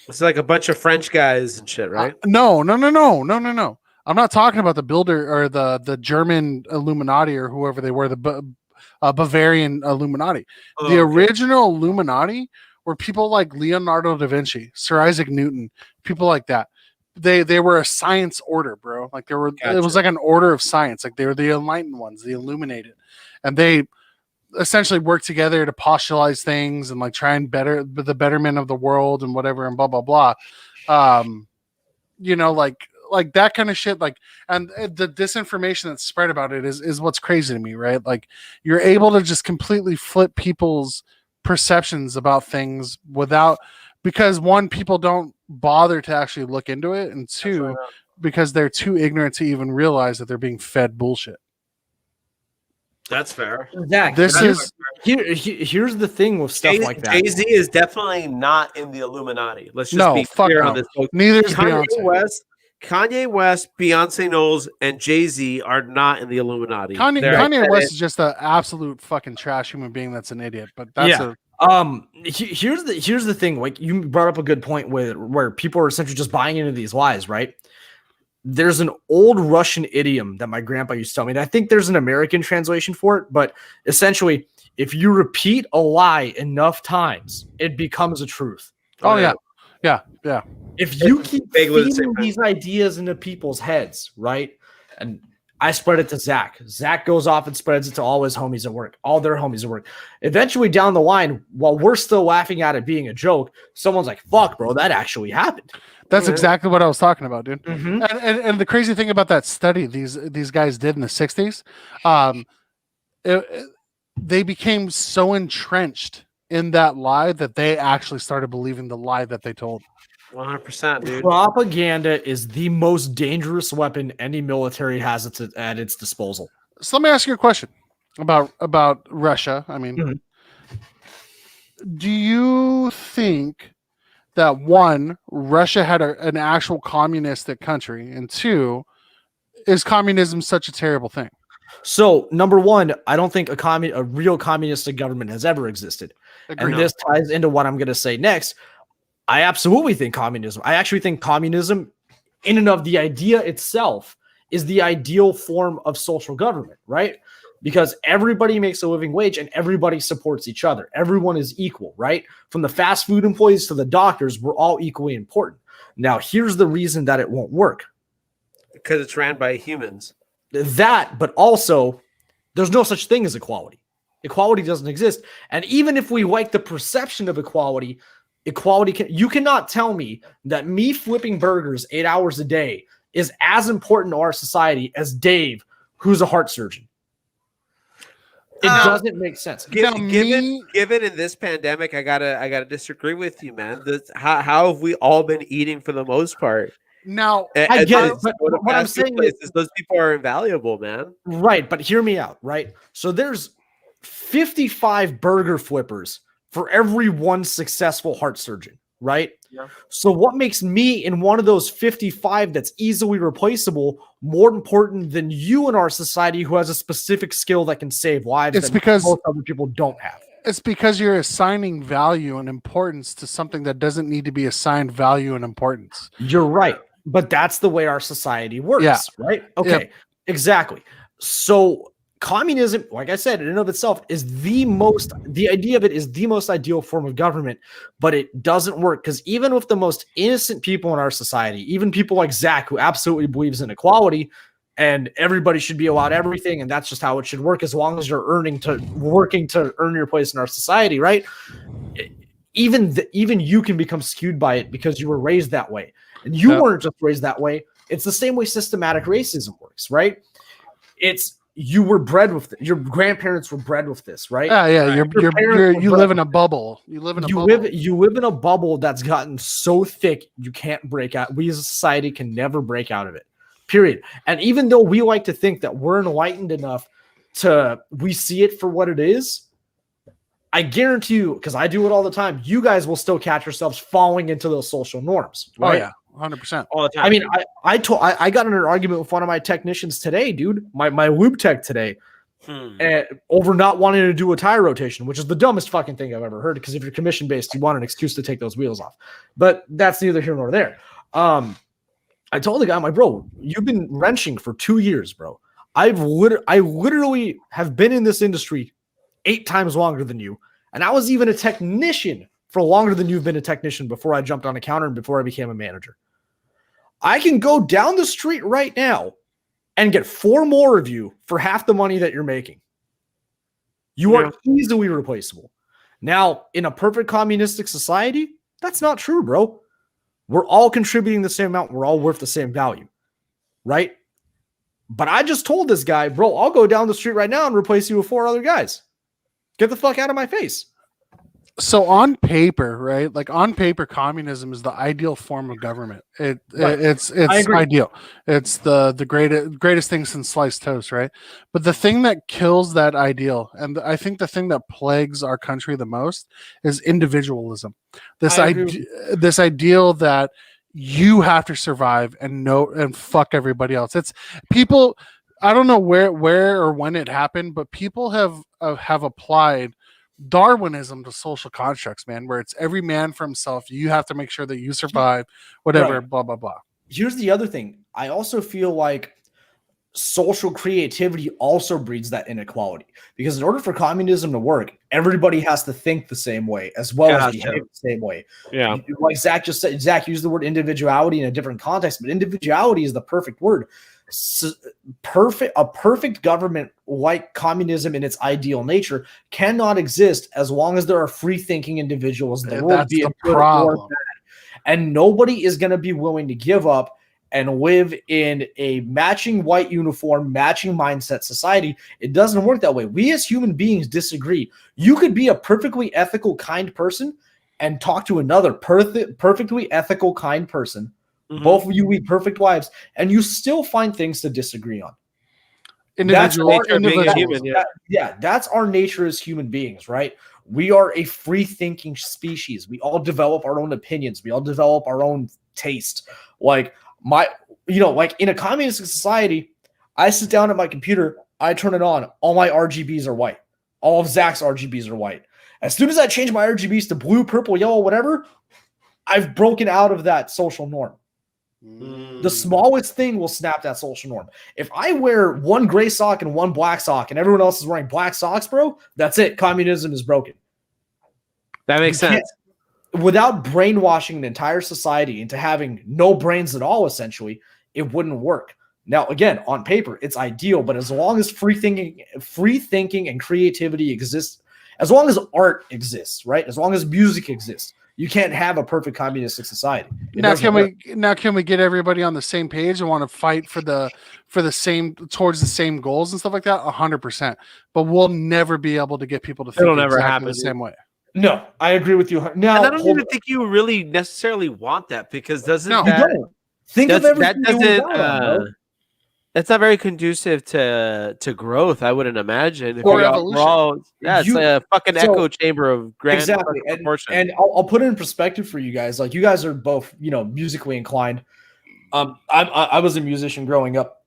It's like a bunch of French guys and shit, right? No. I'm not talking about the builder or the German Illuminati or whoever they were, the Bavarian Illuminati. The original Illuminati were people like Leonardo da Vinci, Sir Isaac Newton, people like that. They were a science order, bro. Like it was like an order of science. Like they were the enlightened ones, the illuminated, and they essentially worked together to postulate things and like try and better the betterment of the world and whatever and blah blah blah. Like that kind of shit, like, and the disinformation that's spread about it is what's crazy to me, right? Like you're able to just completely flip people's perceptions about things because one, people don't bother to actually look into it, and two, because they're too ignorant to even realize that they're being fed bullshit. That's fair. Exactly. Here's the thing with stuff like that. Jay-Z is definitely not in the Illuminati. Let's just be clear on this. Neither is Beyonce. Kanye West, Beyonce Knowles, and Jay-Z are not in the Illuminati. Kanye West is just an absolute fucking trash human being that's an idiot. But that's here's the thing. Like you brought up a good point where people are essentially just buying into these lies, right? There's an old Russian idiom that my grandpa used to tell me, and I think there's an American translation for it, but essentially, if you repeat a lie enough times, it becomes a truth. Oh yeah. If you keep feeding these ideas into people's heads, right? And I spread it to Zach. Zach goes off and spreads it to all his homies at work, all their homies at work. Eventually, down the line, while we're still laughing at it being a joke, someone's like, fuck, bro, that actually happened. That's exactly what I was talking about, dude. Mm-hmm. And the crazy thing about that study these guys did in the 60s, they became so entrenched in that lie that they actually started believing the lie that they told. 100%, dude. Propaganda is the most dangerous weapon any military has at its disposal. So let me ask you a question about Russia. I mean, do you think that one, Russia had an actual communistic country, and two, is communism such a terrible thing? So, number one, I don't think a real communistic government has ever existed. Agreed. And this ties into what I'm going to say next. I absolutely think communism. I actually think communism, in and of the idea itself, is the ideal form of social government, right? Because everybody makes a living wage and everybody supports each other. Everyone is equal, right? From the fast food employees to the doctors, we're all equally important. Now, here's the reason that it won't work. Because it's ran by humans. That, but also, there's no such thing as equality. Equality doesn't exist. And even if we like the perception of equality, you cannot tell me that me flipping burgers 8 hours a day is as important to our society as Dave, who's a heart surgeon. It doesn't make sense. Given in this pandemic, I gotta disagree with you, man. How have we all been eating for the most part? Now, I get it, but what I'm saying is those people are invaluable, man. Right, but hear me out, right? So there's 55 burger flippers for every one successful heart surgeon, right? Yeah. So what makes me in one of those 55 that's easily replaceable more important than you in our society who has a specific skill that can save lives It's that because- most other people don't have? It's because you're assigning value and importance to something that doesn't need to be assigned value and importance. You're right. But that's the way our society works, Yeah. right? Okay, Yep. exactly. So communism, like I said, in and of itself is the idea of it is the most ideal form of government, but it doesn't work because even with the most innocent people in our society, even people like Zach, who absolutely believes in equality and everybody should be allowed everything, and that's just how it should work as long as you're working to earn your place in our society, right? Even you can become skewed by it because you were raised that way. And you weren't just raised that way. It's the same way systematic racism works, right? You were bred with it. Your grandparents were bred with this, right? Yeah. Your You live in a bubble. You live in a bubble. You live in a bubble that's gotten so thick you can't break out. We as a society can never break out of it. Period. And even though we like to think that we're enlightened enough we see it for what it is, I guarantee you, because I do it all the time, you guys will still catch yourselves falling into those social norms. Oh Right? yeah, 100%. All the time. I mean, I got in an argument with one of my technicians today, dude. My lube tech today, over not wanting to do a tire rotation, which is the dumbest fucking thing I've ever heard. Because if you're commission based, you want an excuse to take those wheels off. But that's neither here nor there. I told the guy, I'm like, bro, you've been wrenching for 2 years, bro. I literally have been in this industry 8 times longer than you, and I was even a technician for longer than you've been a technician before I jumped on a counter and before I became a manager. I can go down the street right now and get 4 more of you for half the money that you're making. You are easily replaceable. Now, in a perfect communistic society, that's not true, bro. We're all contributing the same amount. We're all worth the same value, right? But I just told this guy, bro, I'll go down the street right now and replace you with 4 other guys. Get the fuck out of my face. So on paper, right? Like on paper, communism is the ideal form of government. It's ideal. It's the greatest thing since sliced toast, right? But the thing that kills that ideal, and I think the thing that plagues our country the most, is individualism. This ideal that you have to survive and fuck everybody else. It's people. I don't know where or when it happened, but people have applied Darwinism to social constructs, man, where it's every man for himself. You have to make sure that you survive, whatever, Right. blah, blah, blah. Here's the other thing. I also feel like social creativity also breeds that inequality, because in order for communism to work, everybody has to think the same way as well as behave the same way. Yeah. Like Zach just said, Zach used the word individuality in a different context, but individuality is the perfect word. A perfect government like communism in its ideal nature cannot exist as long as there are free thinking individuals. That's the problem. And nobody is going to be willing to give up and live in a matching white uniform, matching mindset society. It doesn't work that way. We as human beings disagree. You could be a perfectly ethical, kind person and talk to another perfectly ethical, kind person. Mm-hmm. Both of you lead perfect lives, and you still find things to disagree on. That's our nature as human beings, right? We are a free-thinking species. We all develop our own opinions. We all develop our own taste. Like in a communist society, I sit down at my computer, I turn it on, all my RGBs are white. All of Zach's RGBs are white. As soon as I change my RGBs to blue, purple, yellow, whatever, I've broken out of that social norm. The smallest thing will snap that social norm. If I wear one gray sock and one black sock and everyone else is wearing black socks, bro, that's it. Communism is broken. That makes sense. Without brainwashing an entire society into having no brains at all, essentially, it wouldn't work. Now, again, on paper, it's ideal, but as long as free thinking and creativity exist, as long as art exists, right? As long as music exists, you can't have a perfect communistic society. Can we get everybody on the same page and want to fight for the same towards the same goals and stuff like that? 100%. But we'll never be able to get people to think exactly the same way. No, I agree with you. Now, and I don't even think you really necessarily want that, because think of everything It's not very conducive to growth. I wouldn't imagine. Or we're evolution. it's You- a fucking so- echo chamber of grand Exactly. fucking proportion. And I'll put it in perspective for you guys. Like you guys are both, musically inclined. I was a musician growing up.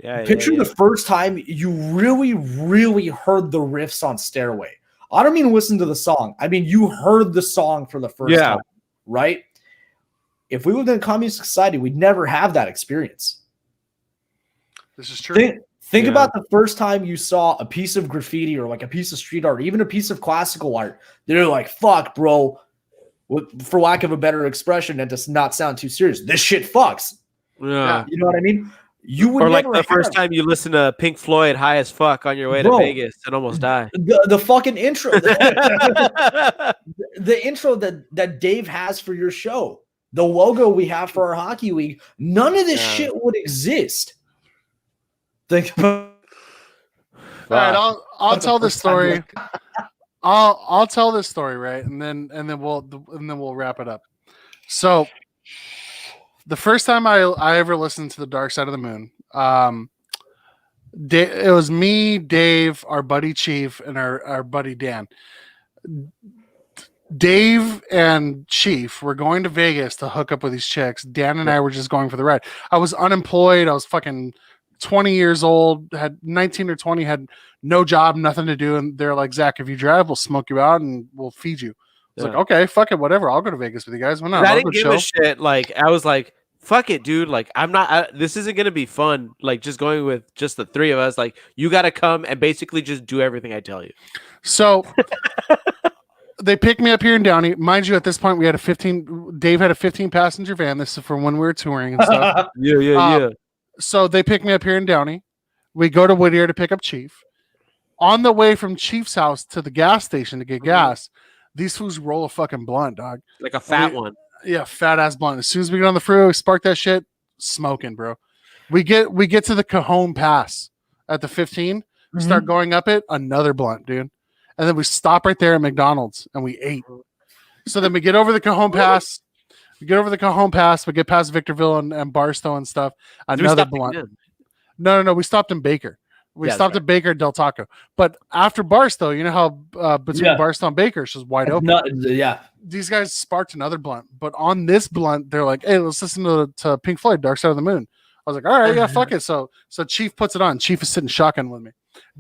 Picture the first time you really, really heard the riffs on Stairway. I don't mean listen to the song. I mean you heard the song for the first time, right? If we lived in a communist society, we'd never have that experience. This is true. Think about the first time you saw a piece of graffiti or like a piece of street art, even a piece of classical art. They're like, fuck, bro. For lack of a better expression, and to not sound too serious, this shit fucks. Yeah. You know what I mean? You would Or like never the first time you listen to Pink Floyd high as fuck on your way Bro, to Vegas and almost die. the fucking intro, the intro that Dave has for your show, the logo we have for our hockey league, none of this shit would exist. Think about All right, I'll tell this story. I'll tell this story, right, and then we'll wrap it up. So, the first time I ever listened to the Dark Side of the Moon, it was me, Dave, our buddy Chief, and our buddy Dan. Dave and Chief were going to Vegas to hook up with these chicks. Dan and I were just going for the ride. I was unemployed. I was fucking 20 years old, had 19 or 20, had no job, nothing to do. And they're like, Zach, if you drive, we'll smoke you out and we'll feed you. I was like, okay, fuck it, whatever. I'll go to Vegas with you guys. Why not? I didn't give a shit. Like, I was like, fuck it, dude. Like, this isn't going to be fun. Like, just going with just the three of us. Like, you got to come and basically just do everything I tell you. So they picked me up here in Downey. Mind you, at this point, we had Dave had a 15 passenger van. This is from when we were touring and stuff. Yeah. So they picked me up here in Downey. We go to Whittier to pick up Chief. On the way from Chief's house to the gas station to get gas, these fools roll a fucking blunt, dog. Like a fat one. Yeah, fat ass blunt. As soon as we get on the freeway, we spark that shit, smoking, bro. We get to the Cajon Pass at the 15, start going up it, another blunt, dude. And then we stop right there at McDonald's and we ate. So then we get over the Cajon Pass. We get past Victorville and Barstow and stuff. Another blunt. No. We stopped in Baker. We stopped at Baker Del Taco. But after Barstow, you know how between Barstow and Baker, it's just wide open. These guys sparked another blunt. But on this blunt, they're like, hey, let's listen to Pink Floyd, Dark Side of the Moon. I was like, all right, yeah, fuck it. So Chief puts it on. Chief is sitting shotgun with me.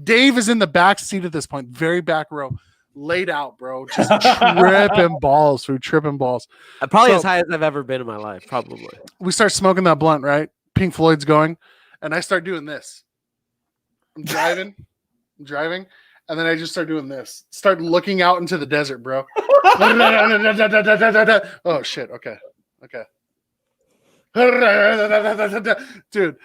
Dave is in the back seat at this point, very back row, laid out, bro, just tripping balls. Probably as high as I've ever been in my life, probably. We start smoking that blunt, right? Pink Floyd's going, and I start doing this. I'm driving, and then I just start doing this. Start looking out into the desert, bro. Oh, shit. Okay. Dude,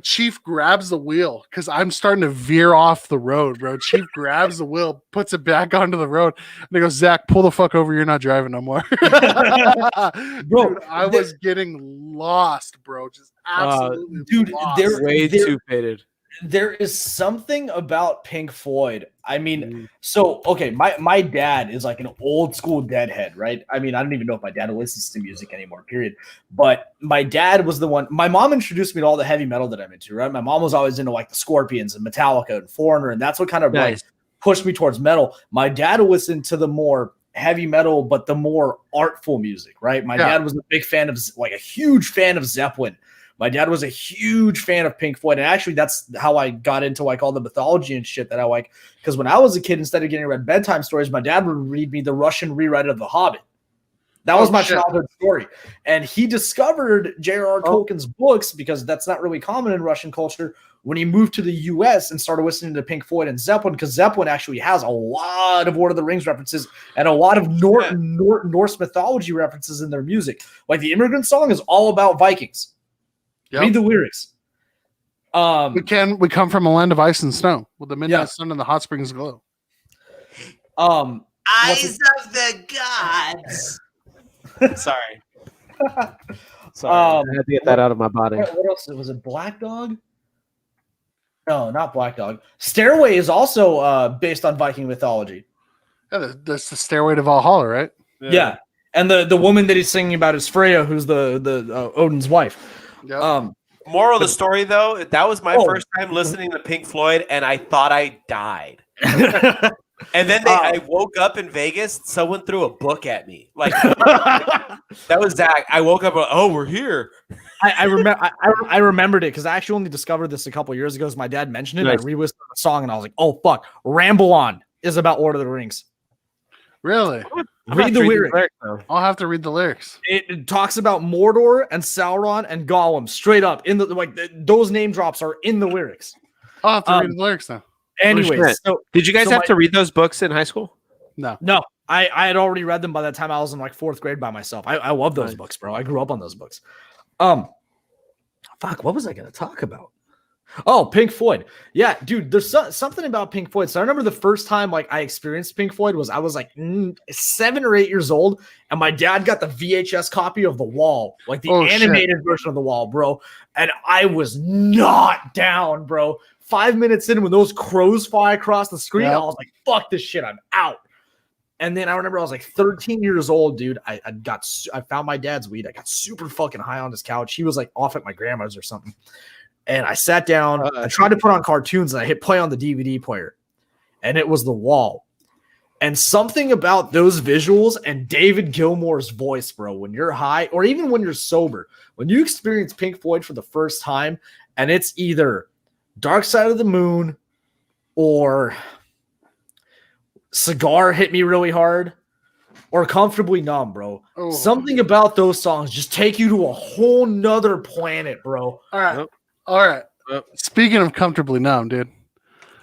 Chief grabs the wheel because I'm starting to veer off the road, bro. Chief grabs the wheel, puts it back onto the road, and he goes, Zach, pull the fuck over. You're not driving no more. Bro, dude, I was getting lost, bro. Just absolutely lost. Way too faded. There is something about Pink Floyd. I mean, so okay, my dad is like an old school Deadhead, right? I mean, I don't even know if my dad listens to music anymore, period. But my dad was the one. My mom introduced me to all the heavy metal that I'm into, right? My mom was always into like the Scorpions and Metallica and Foreigner, and that's what kind of like pushed me towards metal. My dad listened to the more heavy metal, but the more artful music, right? My dad was a big fan of, like, a huge fan of Zeppelin. My dad was a huge fan of Pink Floyd. And actually, that's how I got into like all the mythology and shit that I like. Because when I was a kid, instead of getting read bedtime stories, my dad would read me the Russian rewrite of The Hobbit. That was my childhood story. And he discovered J.R.R. Tolkien's books, because that's not really common in Russian culture, when he moved to the U.S. and started listening to Pink Floyd and Zeppelin, because Zeppelin actually has a lot of Lord of the Rings references and a lot of Norse mythology references in their music. Like the Immigrant Song is all about Vikings. Yep. Read the lyrics. We come from a land of ice and snow, with the midnight sun and the hot springs glow. Eyes of the gods. Sorry. I had to get that out of my body. What else? Was it Black Dog? No, not Black Dog. Stairway is also based on Viking mythology. Yeah, that's the Stairway to Valhalla, right? Yeah. And the woman that he's singing about is Freya, who's the Odin's wife. Yep. Moral of the story, though, that was my Oh. first time listening to Pink Floyd, and I thought I died. And then I woke up in Vegas. Someone threw a book at me. Like that was Zach. I woke up. Oh, we're here. I remember. I remembered it because I actually only discovered this a couple years ago. As my dad mentioned it, Nice. I re-listened to the song, and I was like, "Oh fuck!" Ramble On is about Lord of the Rings. Really? Read the lyrics. I'll have to read the lyrics. It talks about Mordor and Sauron and Gollum straight up in the those name drops are in the lyrics. I'll have to read the lyrics now. Anyways, shit. so Did you guys So have my- to read those books in high school? No. no, I had already read them by the time I was in like 4th grade by myself. I love those Nice. books, bro. I grew up on those books. Fuck, what was I gonna talk about? Oh, Pink Floyd. Yeah, dude, there's something about Pink Floyd. So I remember the first time like I experienced Pink Floyd was I was like 7 or 8 years old, and my dad got the VHS copy of The Wall, like the animated version of The Wall, bro. And I was not down, bro. 5 minutes in, when those crows fly across the screen, I was like, fuck this shit, I'm out. And then I remember I was like 13 years old, dude. I found my dad's weed. I got super fucking high on his couch. He was like off at my grandma's or something. And I sat down, I tried to put on cartoons, and I hit play on the DVD player. And it was The Wall. And something about those visuals and David Gilmour's voice, bro, when you're high or even when you're sober, when you experience Pink Floyd for the first time, and it's either Dark Side of the Moon or Cigar Hit Me Really Hard or Comfortably Numb, bro. Oh. Something about those songs just take you to a whole nother planet, bro. All right. Yep. All right. Yep. Speaking of comfortably numb, dude.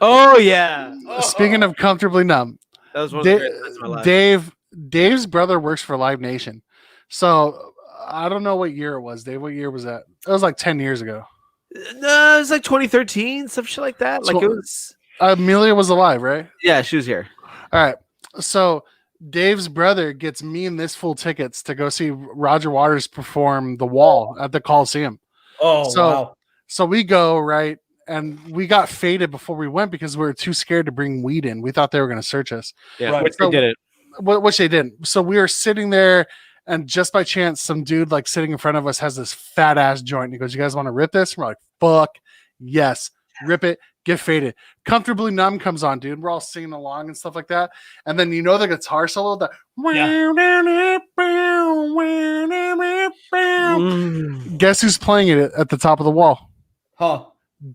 Oh yeah. Speaking of comfortably numb, That was one of the greatest times of my life. Dave's brother works for Live Nation. So I don't know what year it was. Dave, what year was that? It was like 10 years ago. No, it was like 2013, some shit like that. Like So- it was. Amelia was alive, right? Yeah, she was here. All right. So Dave's brother gets me and this fool tickets to go see Roger Waters perform The Wall at the Coliseum. Oh, So- wow. So we go, right? And we got faded before we went because we were too scared to bring weed in. We thought they were going to search us, Yeah, Right. which So- they didn't. which they didn't. So we were sitting there, and just by chance, some dude like sitting in front of us has this fat ass joint. He goes, "You guys want to rip this?" And we're like, "Fuck yes, rip it, get faded." Comfortably Numb comes on, dude. We're all singing along and stuff like that. And then you know the guitar solo, the guess who's playing it at the top of the wall? Huh.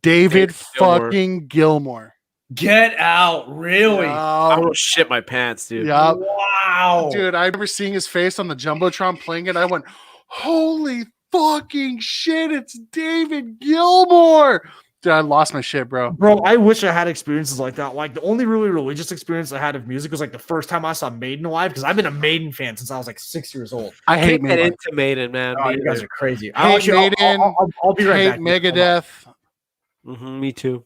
David David Gilmour. fucking Gilmore. Get out. Really? I almost shit my pants, dude. Yeah, Wow. dude. I remember seeing his face on the jumbotron playing it. I went, "Holy fucking shit! It's David Gilmour!" Dude, I lost my shit, bro. Bro, I wish I had experiences like that. Like the only really religious experience I had of music was like the first time I saw Maiden live because I've been a Maiden fan since I was like 6 years old. I hate Can't get Maiden. into Maiden, man. Oh, you guys are crazy. Hate Maiden, I'll be right Hate back. Megadeth. Me too.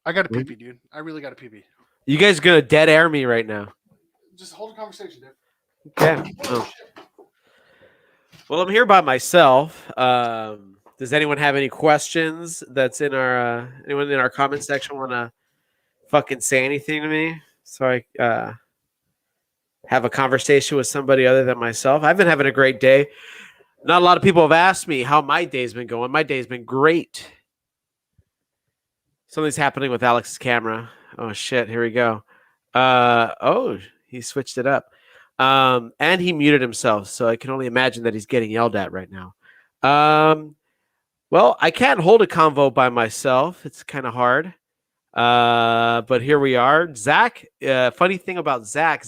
I got a pee pee, dude. I really got a pee pee. You guys gonna dead air me right now? Just hold a conversation, dude. Okay. Oh. Well, I'm here by myself. Does anyone have any questions? That's in our anyone in our comment section want to fucking say anything to me so I have a conversation with somebody other than myself? I've been having a great day. Not a lot of people have asked me how my day's been going. My day's been great. Something's happening with Alex's camera. Oh shit! Here we go. Oh, he switched it up. And he muted himself, so I can only imagine that he's getting yelled at right now. Well, I can't hold a convo by myself. It's kind of hard. But here we are. Zach, funny thing about Zach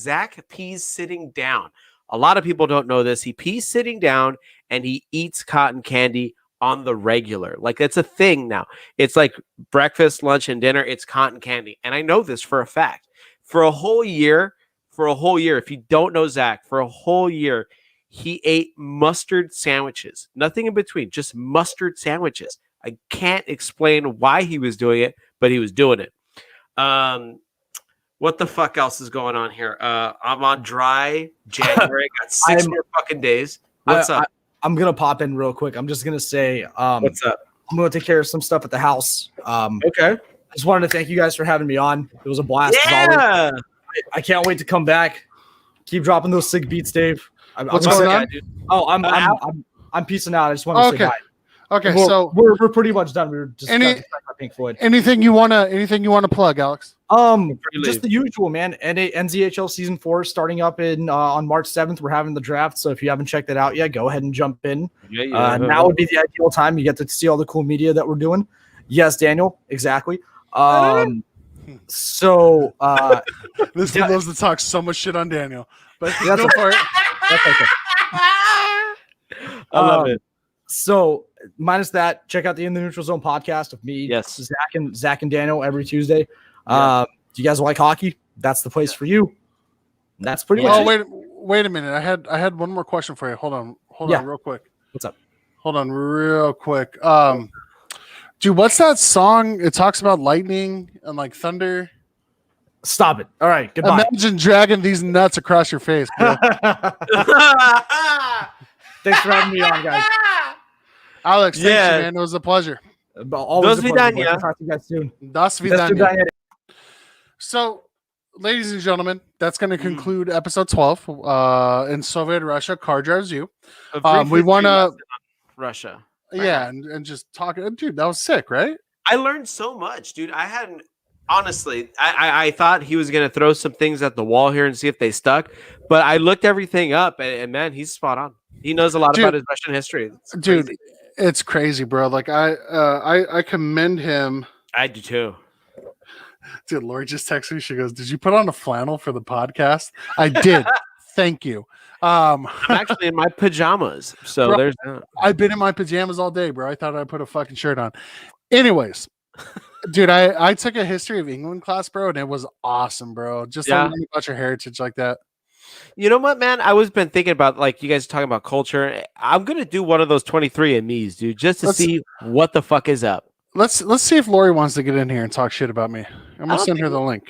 pees sitting down. A lot of people don't know this. He pees sitting down and he eats cotton candy on the regular. Like it's a thing now. It's like breakfast, lunch, and dinner. It's cotton candy. And I know this for a fact. For a whole year, if you don't know Zach, for a whole year, he ate mustard sandwiches. Nothing in between, just mustard sandwiches. I can't explain why he was doing it, but he was doing it. What the fuck else is going on here? I'm on dry January. Got 6 more fucking days. What's up? I'm gonna pop in real quick. I'm just gonna say, What's up? I'm gonna take care of some stuff at the house. Okay. I just wanted to thank you guys for having me on. It was a blast. As always. Yeah. I can't wait to come back. Keep dropping those sick beats, Dave. What's going on? I'm peacing out. I just want to say Okay. Okay, We're, so we're pretty much done. We were just Any- talking about Pink Floyd. anything you wanna plug, Alex? Just the usual, man. NZHL season 4 starting up in on March 7th. We're having the draft, so if you haven't checked it out yet, go ahead and jump in. Now would be the ideal time. You get to see all the cool media that we're doing. Yes, Daniel, exactly. So This dude loves to talk so much shit on Daniel, but That's go for it. that's okay. I love it. So minus that, check out the In the Neutral Zone podcast of me, Yes. Zach and Daniel every Tuesday. Do you guys like hockey? That's the place for you. That's pretty much Oh, it. wait a minute. I had one more question for you. Hold on, real quick. What's up? Hold on, real quick. Dude, what's that song? It talks about lightning and like thunder. Stop it. All right, goodbye. Imagine dragging these nuts across your face, bro. Thanks for having me on, guys. Alex, thank Yeah. you, man. It was a pleasure. Always Dos a pleasure, vidania. boys. Talk to you guys soon. Das Des vidania. vidania. So, ladies and gentlemen, that's going to conclude episode 12. In Soviet Russia, car drives you. We want to, Russia. yeah, and just talk. Dude, that was sick, right? I learned so much, dude. I hadn't honestly. I thought he was gonna throw some things at the wall here and see if they stuck, but I looked everything up, and man, he's spot on. He knows a lot Dude. about his Russian history. It's Dude, crazy. it's crazy, bro. Like I commend him. I do too. Dude, Lori just texted me. She goes, "Did you put on a flannel for the podcast?" I did. Thank you. I'm actually in my pajamas, so Bro, there's that. I've been in my pajamas all day, bro. I thought I'd put a fucking shirt on. Anyways, dude, I took a history of England class, bro, and it was awesome, bro. Just Yeah. learning about your heritage like that. You know what, man? I was been thinking about like you guys talking about culture. I'm gonna do one of those 23andMe's, dude, just to Let's- see what the fuck is up. Let's see if Lori wants to get in here and talk shit about me. I'm gonna don't send her think- the link.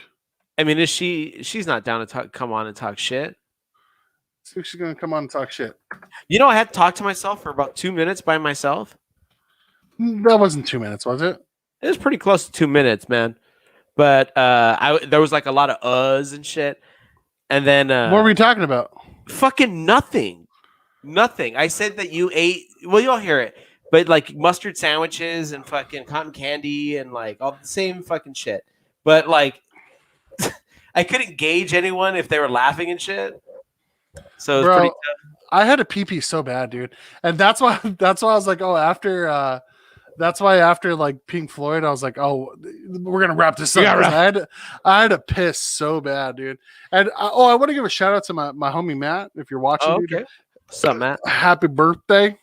I mean, is she's not down to come on and talk shit? See if she's gonna come on and talk shit. You know, I had to talk to myself for about 2 minutes by myself. That wasn't 2 minutes, was it? It was pretty close to 2 minutes, man. But there was like a lot of uhs and shit. And then What were we talking about? fucking nothing. I said that you ate. Well, you'll hear it. But like mustard sandwiches and fucking cotton candy and like all the same fucking shit. But like, I couldn't gauge anyone if they were laughing and shit. So it was Bro, pretty. I had a pee so bad, dude, and that's why I was like, oh, after that's why after like Pink Floyd, I was like, oh, we're gonna wrap this up. Yeah, 'Cause I had to piss so bad, dude. And I want to give a shout out to my homie Matt, if you're watching. Oh, dude. okay. What's up, Matt? Happy birthday.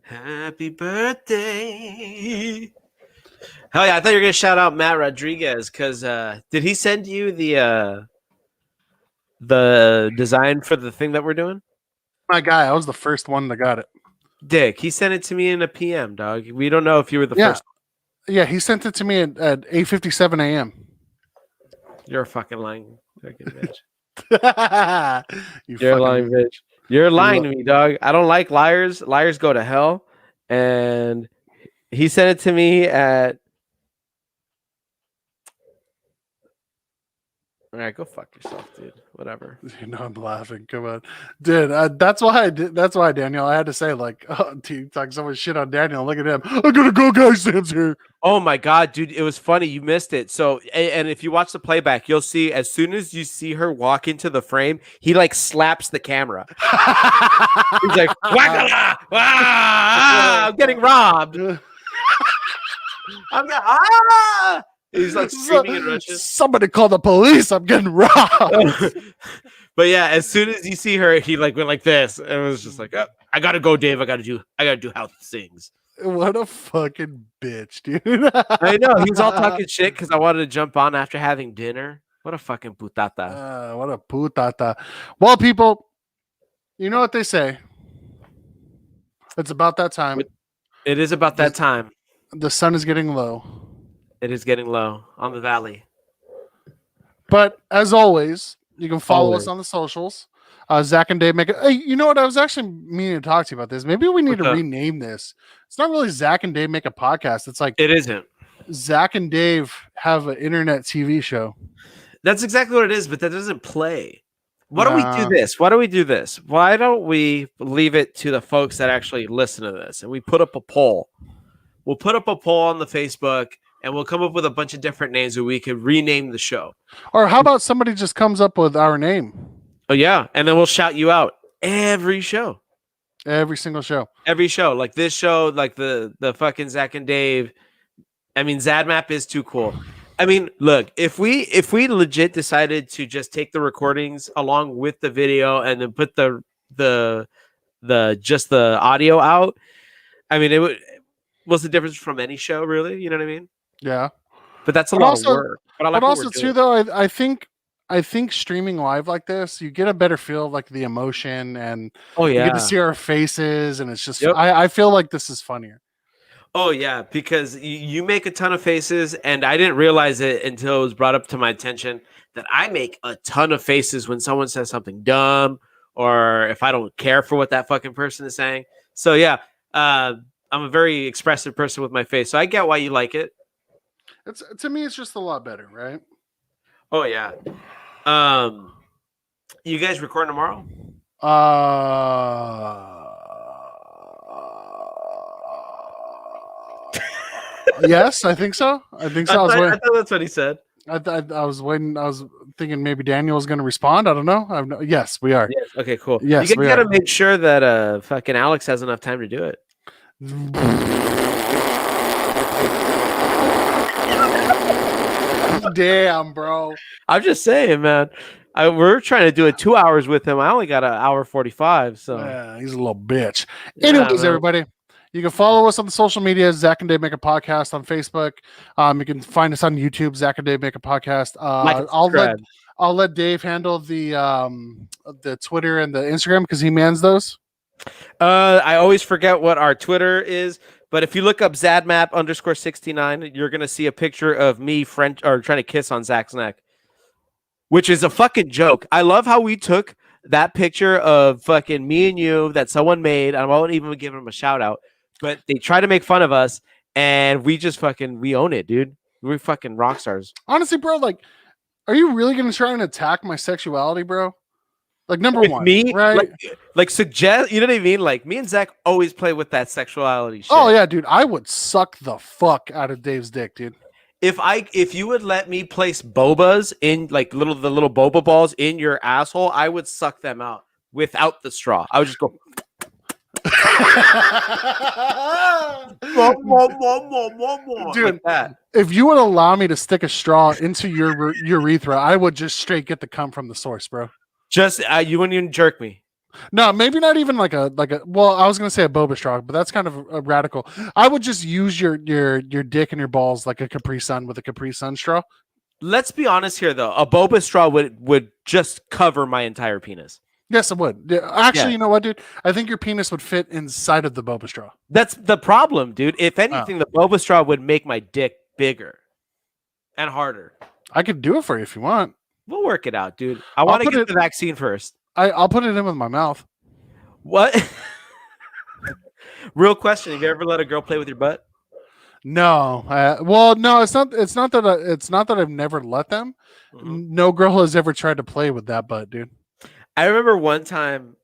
Happy birthday. Hell yeah, I thought you were gonna shout out Matt Rodriguez because did he send you the design for the thing that we're doing? My guy, I was the first one that got it. Dick, he sent it to me in a PM, dog. We don't know if you were the Yeah. first. Yeah, he sent it to me at 8:57 a.m. You're a fucking lying fucking bitch. You You're a fucking- lying bitch. You're lying to me, dog. I don't like liars. Liars go to hell. And he sent it to me at. All right, go fuck yourself, dude. Whatever. You know I'm laughing. Come on, dude. That's why I did. That's why Daniel. I had to say like, oh, dude, talk so much shit on Daniel. Look at him. I gotta go, guys. Sam's here. Oh my god, dude, it was funny. You missed it. So, and if you watch the playback, you'll see as soon as you see her walk into the frame, he like slaps the camera. He's like, "Whack-a-la! Ah, I'm getting robbed. Ah!" He's like screaming in Russian. Somebody call the police. I'm getting robbed. But yeah, as soon as you see her, he like went like this, and it was just like, oh, "I gotta go, Dave. I gotta do how things." What a fucking bitch, dude. I know he was all talking shit because I wanted to jump on after having dinner. What a fucking putata. What a putata. Well, people, you know what they say. It's about that time. It is about that time. The sun is getting low. It is getting low on the valley. But as always, you can follow Always. us on the socials. Zach and Dave make it. Hey, you know what? I was actually meaning to talk to you about this. Maybe we need What's to up? rename this. It's not really Zach and Dave make a podcast. It's like It isn't. Zach and Dave have an internet TV show. That's exactly what it is, but that doesn't play. Why don't we Nah. do this? Why don't we do this? Why don't we leave it to the folks that actually listen to this, and we put up a poll. We'll put up a poll on the Facebook, and we'll come up with a bunch of different names that we could rename the show. Or how about somebody just comes up with our name? Oh yeah, and then we'll shout you out every show. Every single show. Every show, like this show, like the fucking Zach and Dave. I mean, ZadMap is too cool. I mean, look, if we legit decided to just take the recordings along with the video and then put the just the audio out, I mean, what's the difference from any show, really? You know what I mean? Yeah. But that's a But lot also- of work. But I like But what also we're too, doing. though, I think streaming live like this, you get a better feel of like the emotion, and Oh you yeah. get to see our faces, and it's just Yep. I feel like this is funnier. Oh yeah, because you make a ton of faces, and I didn't realize it until it was brought up to my attention that I make a ton of faces when someone says something dumb, or if I don't care for what that fucking person is saying. So yeah, I'm a very expressive person with my face, so I get why you like it. It's to me, it's just a lot better, right? Oh yeah. You guys record tomorrow? Yes, I think so. I think so. I was I waiting. thought that's what he said. I was waiting. I was thinking maybe Daniel was going to respond. I don't know. Yes, we are. Yes. Okay, cool. Yes, you we guys gotta are. make sure that fucking Alex has enough time to do it. Damn, bro. I'm just saying, man. We're trying to do it 2 hours with him. I only got an hour 45. So Yeah, he's a little bitch. Yeah, Anyways, man. everybody, you can follow us on the social media, Zach and Dave Make a Podcast on Facebook. You can find us on YouTube, Zach and Dave Make a Podcast. Like and subscribe. I'll let Dave handle the Twitter and the Instagram because he mans those. I always forget what our Twitter is, but if you look up ZadMap_69, you're gonna see a picture of me French or trying to kiss on Zach's neck, which is a fucking joke. I love how we took that picture of fucking me and you that someone made. I won't even give him a shout out, but they try to make fun of us, and we just we own it, dude. We're fucking rock stars. Honestly, bro, like, are you really going to try and attack my sexuality, bro? Like, number With one, me, right? like suggest, you know what I mean? Like me and Zach always play with that sexuality shit. Oh yeah, dude, I would suck the fuck out of Dave's dick, dude. If you would let me place bobas in like the little boba balls in your asshole, I would suck them out without the straw. I would just go Dude, like that. If you would allow me to stick a straw into your urethra, I would just straight get the cum from the source, bro. Just you wouldn't even jerk me. No, maybe not even like a well, I was gonna say a boba straw, but that's kind of a radical. I would just use your dick and your balls like a Capri Sun with a Capri Sun straw. Let's be honest here, though. A boba straw would just cover my entire penis. Yes, it would. Yeah, actually, Yeah. you know what, dude? I think your penis would fit inside of the boba straw. That's the problem, dude. If anything, the boba straw would make my dick bigger and harder. I could do it for you if you want. We'll work it out, dude. I want to put get it- the vaccine first. I'll put it in with my mouth. What? Real question: have you ever let a girl play with your butt? No, well, no, it's not. It's not that I've never let them. Mhm. No girl has ever tried to play with that butt, dude. I remember one time,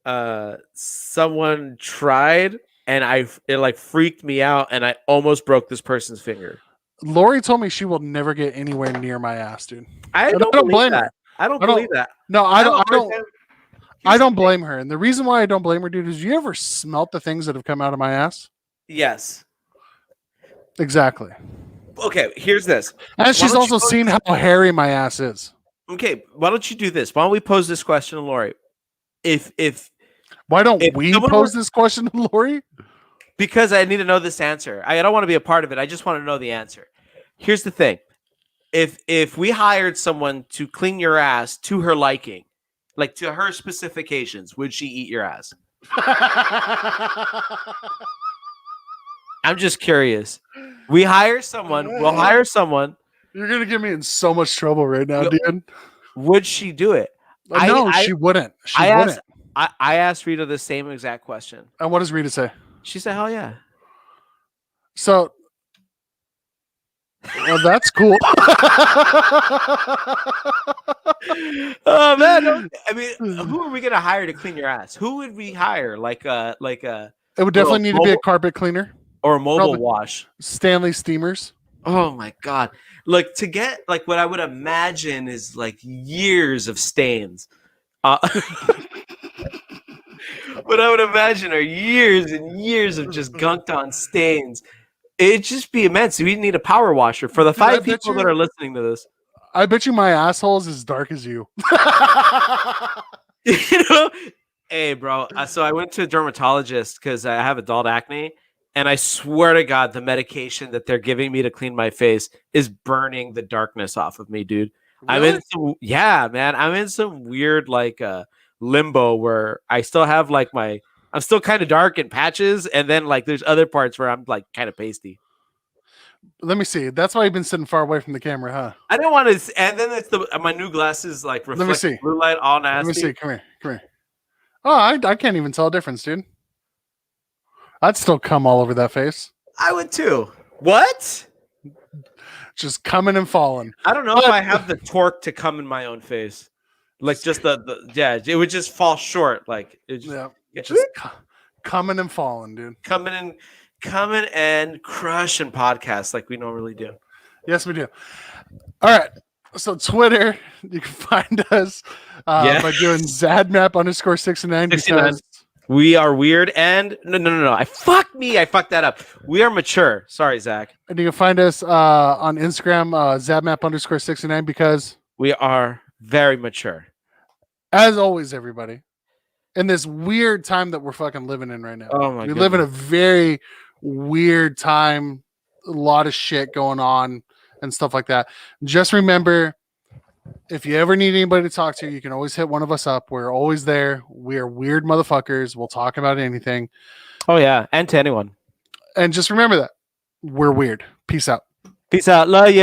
someone tried, and it like freaked me out, and I almost broke this person's finger. Lori told me she will never get anywhere near my ass, dude. I I don't don't believe blame her. that. I don't I don't- believe that. No, I don't. understand. I don't blame her. And the reason why I don't blame her, dude, is you ever smelt the things that have come out of my ass? Yes. Exactly. Okay. Here's this. And she's don't also you go- seen how hairy my ass is. Okay. Why don't you do this? Why don't we pose this question to Lori? If Why don't If we someone pose were- this question to Lori? because I need to know this answer. I don't want to be a part of it. I just want to know the answer. Here's the thing. If we hired someone to clean your ass to her liking, like to her specifications, would she eat your ass? I'm just curious. We hire someone. We'll hire someone. You're gonna get me in so much trouble right now, No, dude. Would she do it? No, I- she wouldn't. She I wouldn't. asked. I asked Rita the same exact question. And what does Rita say? She said, "Hell yeah." So Well, that's cool. Oh man! I mean, who are we gonna hire to clean your ass? Who would we hire? Like a It would definitely need to be a mobile- carpet cleaner. or a mobile Probably. wash. Stanley steamers. Oh my god! Like to get like what I would imagine is like years of stains. What I would imagine are years and years of just gunked on stains. It'd just be immense. We need a power washer for the Dude, I 5 bet people you- that are listening to this. I bet you my asshole is as dark as you. You know, hey, bro. So I went to a dermatologist because I have adult acne, and I swear to God, the medication that they're giving me to clean my face is burning the darkness off of me, dude. I'm in some, yeah, man. I'm in some weird like limbo where I still have like I'm still kind of dark in patches, and then like there's other parts where I'm like kind of pasty. Let me see. That's why you've been sitting far away from the camera, huh? I don't want to, and then it's my new glasses like me reflect see. blue light, all nasty. Let me see. Come here. Come here. Oh, I can't even tell a difference, dude. I'd still come all over that face. I would too. What? Just coming and falling. I don't know if I have the torque to come in my own face. Like just the yeah, it would just fall short. Like it just, Yeah. it's Just coming and falling, dude. coming and crushing podcasts like we normally do. Yes, we do. All right. So Twitter, you can find us by doing Zadmap_69 because We are weird and no. I fucked that up. We are mature. Sorry, Zach. and you can find us on Instagram, Zadmap_69 because We are very mature. as always, everybody, in this weird time that we're fucking living in right now. Oh my We live in a very weird time, a lot of shit going on and stuff like that. Just remember, if you ever need anybody to talk to, you can always hit one of us up. We're always there. We are weird motherfuckers. We'll talk about anything. Oh yeah, and to anyone. And just remember that we're weird. Peace out. Peace out. Love you.